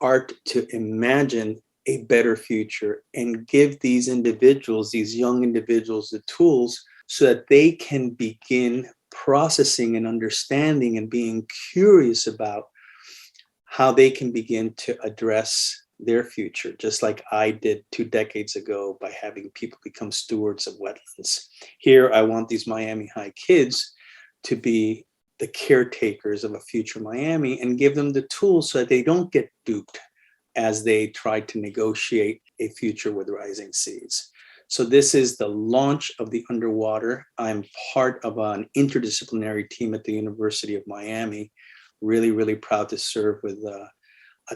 Speaker 2: art to imagine a better future, and give these individuals, these young individuals, the tools so that they can begin processing and understanding and being curious about how they can begin to address their future, just like I did 2 decades ago by having people become stewards of wetlands. Here, I want these Miami High kids to be the caretakers of a future Miami and give them the tools so that they don't get duped as they try to negotiate a future with rising seas. So this is the launch of the Underwater. I'm part of an interdisciplinary team at the University of Miami. Really, really proud to serve with a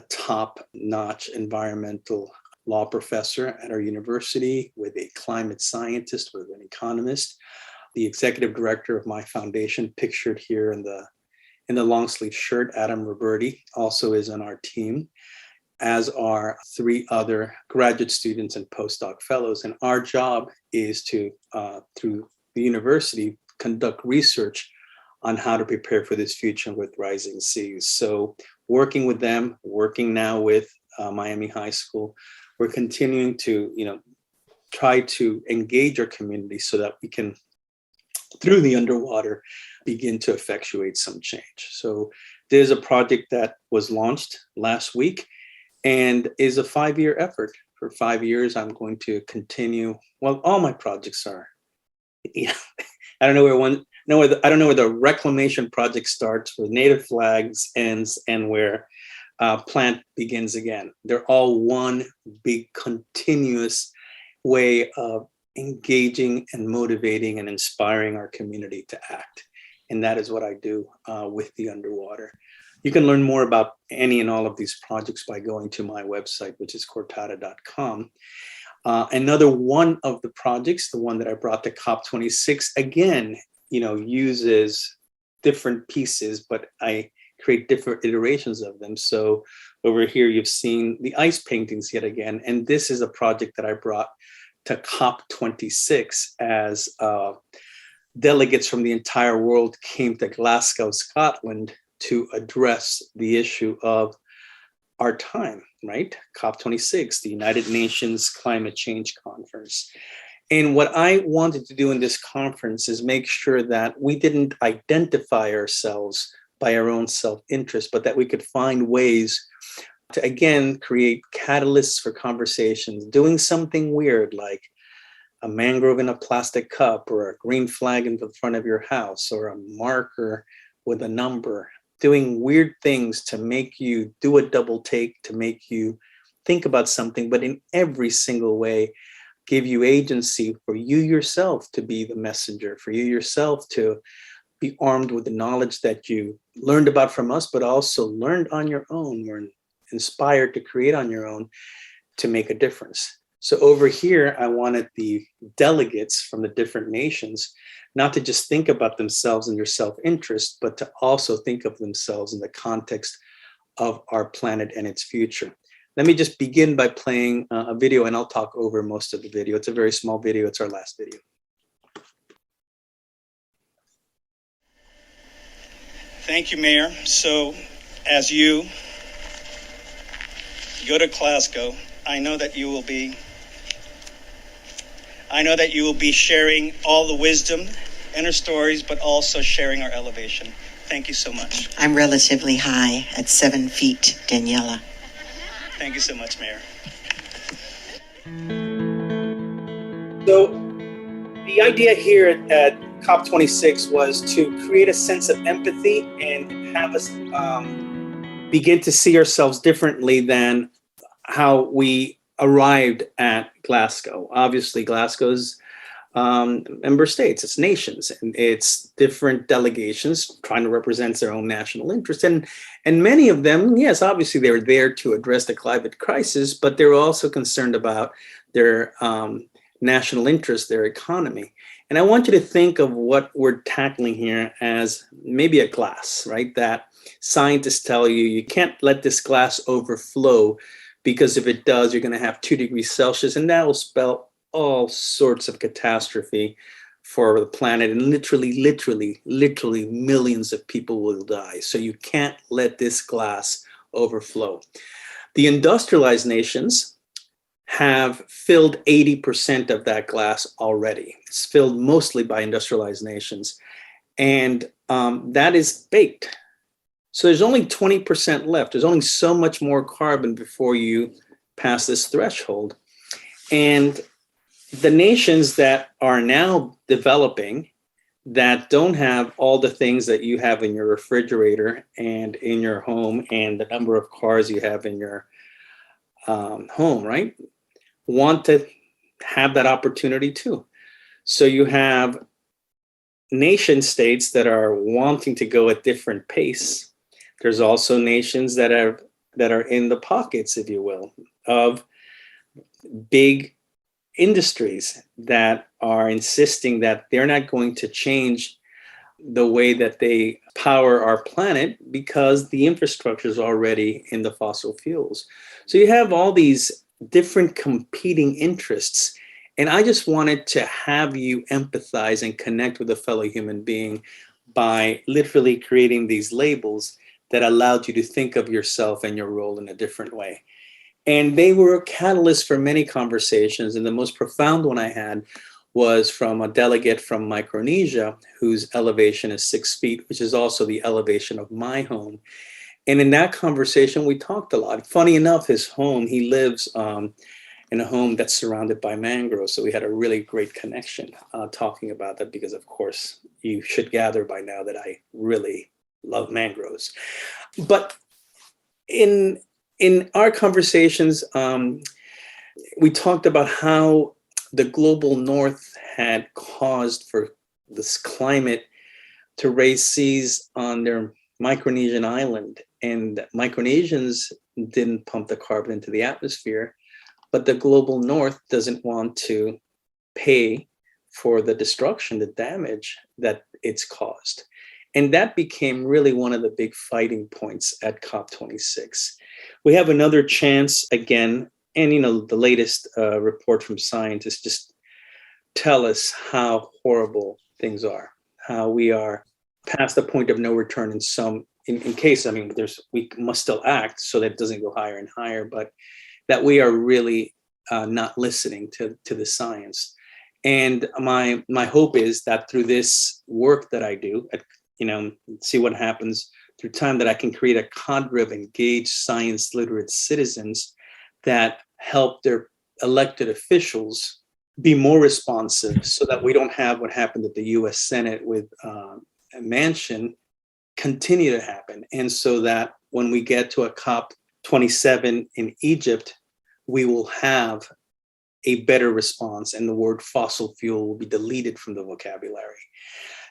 Speaker 2: top-notch environmental law professor at our university, with a climate scientist, with an economist. The executive director of my foundation, pictured here in the long sleeve shirt, Adam Roberti, also is on our team, as are 3 other graduate students and postdoc fellows. And our job is to, through the university, conduct research on how to prepare for this future with rising seas. So working with them, working now with Miami High School, we're continuing to, try to engage our community so that we can, through the Underwater, begin to effectuate some change. So there's a project that was launched last week and is a 5-year effort. For 5 years, I'm going to continue. Well, all my projects are. I don't know where the reclamation project starts, where native flags ends, and where plant begins again. They're all one big continuous way of engaging and motivating and inspiring our community to act. And that is what I do with the Underwater. You can learn more about any and all of these projects by going to my website, which is cortada.com. Another one of the projects, the one that I brought to COP26, again, uses different pieces, but I create different iterations of them. So over here, you've seen the ice paintings yet again. And this is a project that I brought to COP26 as delegates from the entire world came to Glasgow, Scotland, to address the issue of our time, right? COP26, the United Nations Climate Change Conference. And what I wanted to do in this conference is make sure that we didn't identify ourselves by our own self-interest, but that we could find ways to, again, create catalysts for conversations, doing something weird like a mangrove in a plastic cup, or a green flag in the front of your house, or a marker with a number, doing weird things to make you do a double take, to make you think about something, but in every single way, give you agency for you yourself to be the messenger, for you yourself to be armed with the knowledge that you learned about from us, but also learned on your own, or inspired to create on your own, to make a difference. So over here, I wanted the delegates from the different nations not to just think about themselves and their self-interest, but to also think of themselves in the context of our planet and its future. Let me just begin by playing a video, and I'll talk over most of the video. It's a very small video. It's our last video.
Speaker 14: Thank you, Mayor. So as you go to Glasgow, I know that you will be sharing all the wisdom, inner stories, but also sharing our elevation. Thank you so much.
Speaker 15: I'm relatively high at 7 feet, Daniela.
Speaker 14: Thank you so much, Mayor.
Speaker 2: So the idea here at COP26 was to create a sense of empathy and have us begin to see ourselves differently than how we arrived at Glasgow. Obviously, Glasgow's member states, it's nations, and it's different delegations trying to represent their own national interests. And many of them, yes, obviously they were there to address the climate crisis, but they were also concerned about their national interests, their economy. And I want you to think of what we're tackling here as maybe a glass, right? That scientists tell you, you can't let this glass overflow, because if it does, you're going to have 2 degrees Celsius, and that will spell all sorts of catastrophe for the planet, and literally millions of people will die. So you can't let this glass overflow. The industrialized nations have filled 80% of that glass already. It's filled mostly by industrialized nations, and that is baked. So there's only 20% left. There's only so much more carbon before you pass this threshold. And the nations that are now developing, that don't have all the things that you have in your refrigerator and in your home and the number of cars you have in your home, right, want to have that opportunity too. So you have nation states that are wanting to go at different pace. There's also nations that are in the pockets, if you will, of big industries that are insisting that they're not going to change the way that they power our planet because the infrastructure is already in the fossil fuels. So you have all these different competing interests. And I just wanted to have you empathize and connect with a fellow human being by literally creating these labels that allowed you to think of yourself and your role in a different way. And they were a catalyst for many conversations. And the most profound one I had was from a delegate from Micronesia, whose elevation is 6 feet, which is also the elevation of my home. And in that conversation, we talked a lot. Funny enough, his home, he lives in a home that's surrounded by mangroves. So we had a really great connection talking about that, because of course, you should gather by now that I really love mangroves. But in our conversations, we talked about how the global north had caused for this climate to raise seas on their Micronesian island. And Micronesians didn't pump the carbon into the atmosphere, but the global north doesn't want to pay for the destruction, the damage that it's caused. And that became really one of the big fighting points at COP26. We have another chance again, and the latest report from scientists just tell us how horrible things are, how we are past the point of no return in case, we must still act so that it doesn't go higher and higher, but that we are really not listening to the science. And my hope is that through this work that I do, see what happens through time, that I can create a cadre of engaged science-literate citizens that help their elected officials be more responsive, so that we don't have what happened at the US Senate with Manchin continue to happen. And so that when we get to a COP27 in Egypt, we will have a better response, and the word fossil fuel will be deleted from the vocabulary.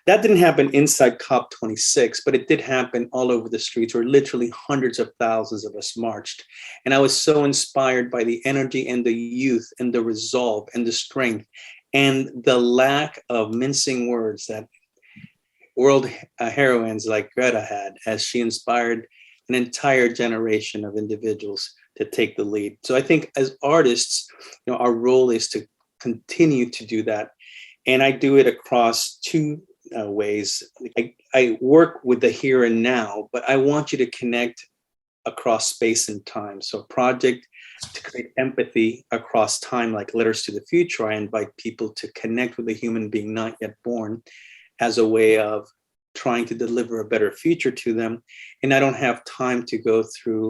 Speaker 2: That didn't happen inside COP26, but it did happen all over the streets where literally hundreds of thousands of us marched. And I was so inspired by the energy and the youth and the resolve and the strength and the lack of mincing words that world heroines like Greta had, as she inspired an entire generation of individuals to take the lead. So I think as artists, our role is to continue to do that. And I do it across two ways. I work with the here and now, but I want you to connect across space and time. So a project to create empathy across time, like Letters to the Future, I invite people to connect with a human being not yet born as a way of trying to deliver a better future to them. And I don't have time to go through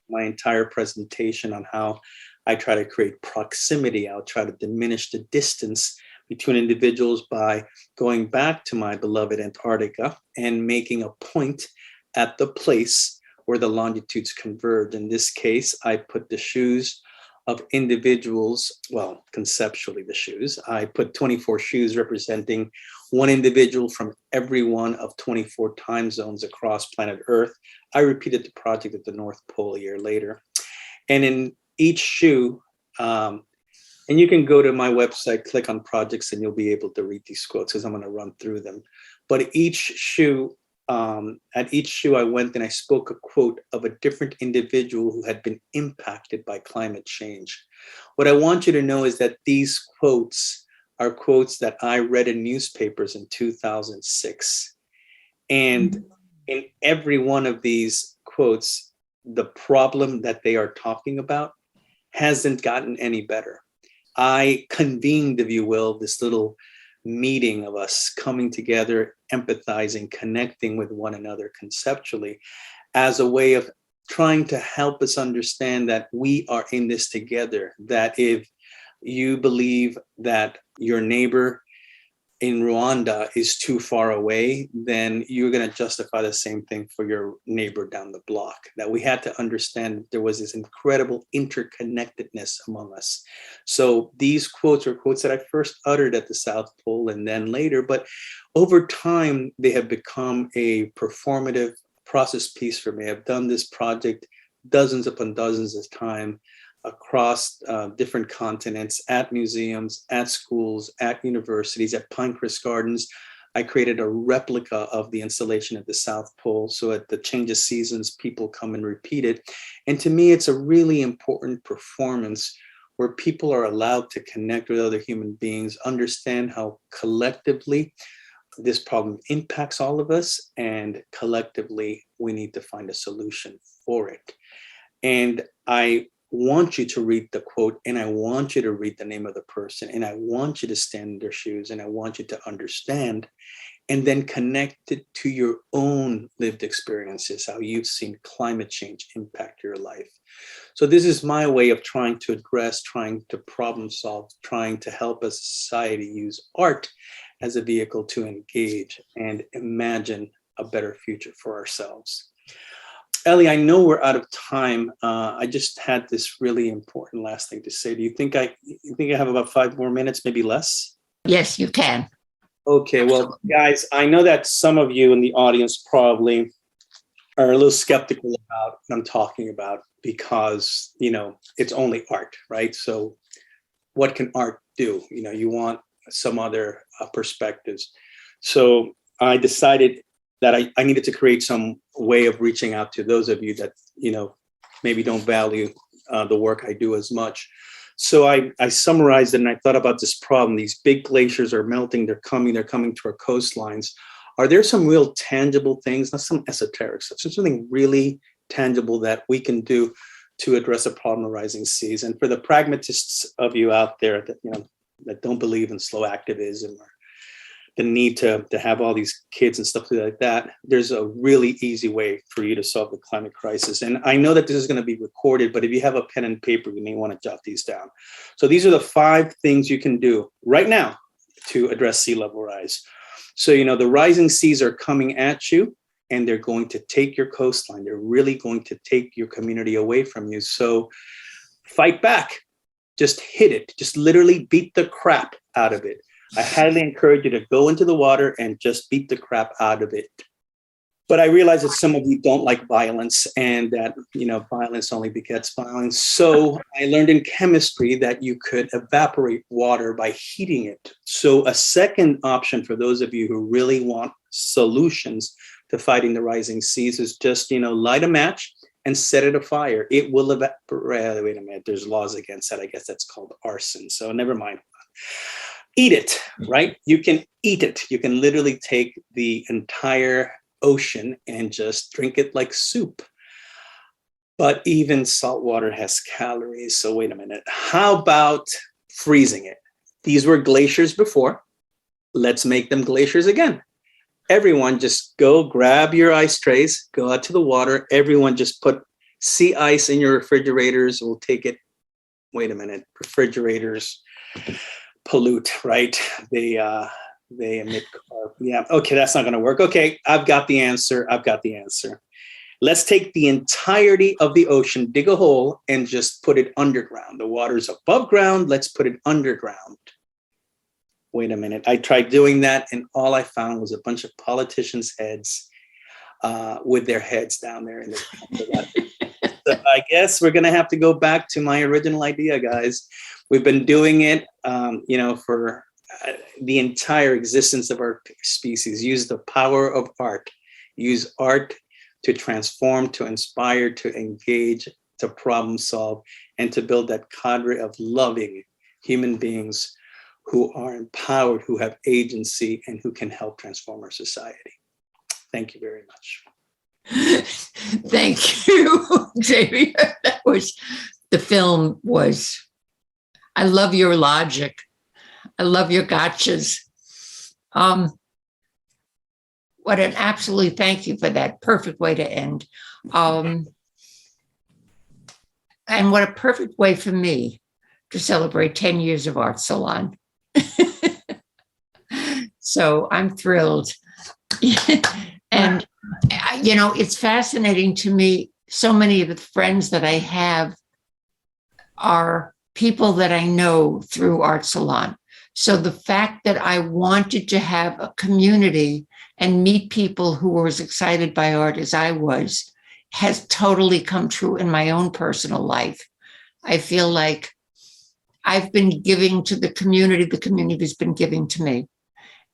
Speaker 2: my entire presentation on how I try to create proximity. I'll try to diminish the distance between individuals by going back to my beloved Antarctica and making a point at the place where the longitudes converge. In this case, I put the shoes of individuals, well, conceptually the shoes. I put 24 shoes representing one individual from every one of 24 time zones across planet Earth. I repeated the project at the North Pole a year later. And in each shoe, and you can go to my website, click on projects, and you'll be able to read these quotes because I'm going to run through them. But at each shoe, I went and I spoke a quote of a different individual who had been impacted by climate change. What I want you to know is that these quotes are quotes that I read in newspapers in 2006. And in every one of these quotes, the problem that they are talking about hasn't gotten any better. I convened, if you will, this little meeting of us coming together, empathizing, connecting with one another conceptually as a way of trying to help us understand that we are in this together, that if you believe that your neighbor in Rwanda is too far away, then you're going to justify the same thing for your neighbor down the block. That we had to understand there was this incredible interconnectedness among us. So these quotes are quotes that I first uttered at the South Pole and then later, but over time, they have become a performative process piece for me. I've done this project dozens upon dozens of times across different continents, at museums, at schools, at universities, at Pinecrest Gardens. I created a replica of the installation at the South Pole. So at the change of seasons, people come and repeat it. And to me, it's a really important performance where people are allowed to connect with other human beings, understand how collectively this problem impacts all of us, and collectively we need to find a solution for it. And I want you to read the quote, and I want you to read the name of the person, and I want you to stand in their shoes, and I want you to understand, and then connect it to your own lived experiences, how you've seen climate change impact your life. So this is my way of trying to address, trying to problem solve, trying to help a society use art as a vehicle to engage and imagine a better future for ourselves. Ellie, I know we're out of time. I just had this really important last thing to say. Do you think I have about 5 more minutes, maybe less?
Speaker 1: Yes, you can.
Speaker 2: Okay, well, guys, I know that some of you in the audience probably are a little skeptical about what I'm talking about because, it's only art, right? So what can art do? You want some other perspectives. So I decided that I needed to create some way of reaching out to those of you that, maybe don't value the work I do as much. So I summarized it and I thought about this problem. These big glaciers are melting, they're coming to our coastlines. Are there some real tangible things, not some esoteric stuff, something really tangible that we can do to address a problem of rising seas? And for the pragmatists of you out there that, that don't believe in slow activism or the need to have all these kids and stuff like that, there's a really easy way for you to solve the climate crisis. And I know that this is going to be recorded, but if you have a pen and paper, you may want to jot these down. So these are the 5 things you can do right now to address sea level rise. So, the rising seas are coming at you and they're going to take your coastline. They're really going to take your community away from you. So fight back, just hit it, just literally beat the crap out of it. I highly encourage you to go into the water and just beat the crap out of it. But I realize that some of you don't like violence, and that, violence only begets violence. So I learned in chemistry that you could evaporate water by heating it. So a second option for those of you who really want solutions to fighting the rising seas is just, light a match and set it afire. It will evaporate. Wait a minute, there's laws against that. I guess that's called arson. So never mind. Eat it, right? You can eat it. You can literally take the entire ocean and just drink it like soup. But even salt water has calories. So wait a minute. How about freezing it? These were glaciers before. Let's make them glaciers again. Everyone just go grab your ice trays, go out to the water. Everyone just put sea ice in your refrigerators. We'll take it. Wait a minute. Refrigerators pollute, right? They emit carbon. Yeah. Okay, that's not going to work. Okay, I've got the answer. Let's take the entirety of the ocean, dig a hole, and just put it underground. The water's above ground. Let's put it underground. Wait a minute. I tried doing that, and all I found was a bunch of politicians' heads with their heads down there. So I guess we're going to have to go back to my original idea, guys. We've been doing it, for the entire existence of our species. Use the power of art. Use art to transform, to inspire, to engage, to problem solve, and to build that cadre of loving human beings who are empowered, who have agency, and who can help transform our society. Thank you very much.
Speaker 1: Thank you, Xavier. The film was, I love your logic. I love your gotchas. What an absolutely thank you for that. Perfect way to end. And what a perfect way for me to celebrate 10 years of Art Salon. So I'm thrilled. And, it's fascinating to me. So many of the friends that I have are people that I know through Art Salon. So the fact that I wanted to have a community and meet people who were as excited by art as I was has totally come true in my own personal life. I feel like I've been giving to the community's been giving to me.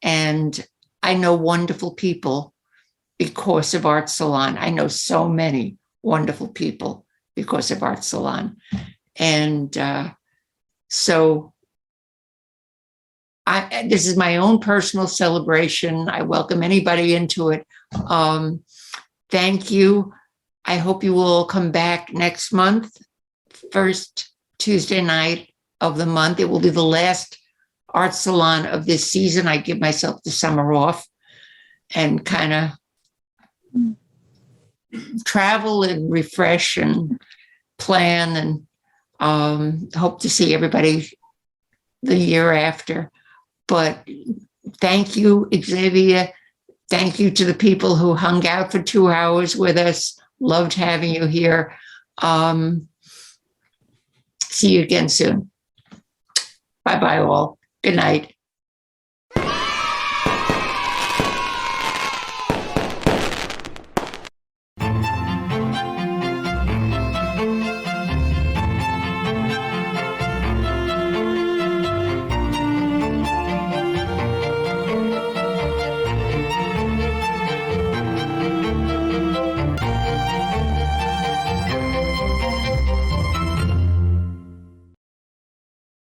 Speaker 1: And I know wonderful people because of Art Salon. I know so many wonderful people because of Art Salon. And so this is my own personal celebration. I welcome anybody into it. Thank you. I hope you will come back next month, first Tuesday night of the month. It will be the last Art Salon of this season. I give myself the summer off and kind of travel and refresh and plan, and hope to see everybody the year after. But thank you, Xavier. Thank you to the people who hung out for 2 hours with us. Loved having you here. See you again soon. Bye-bye all. Good night.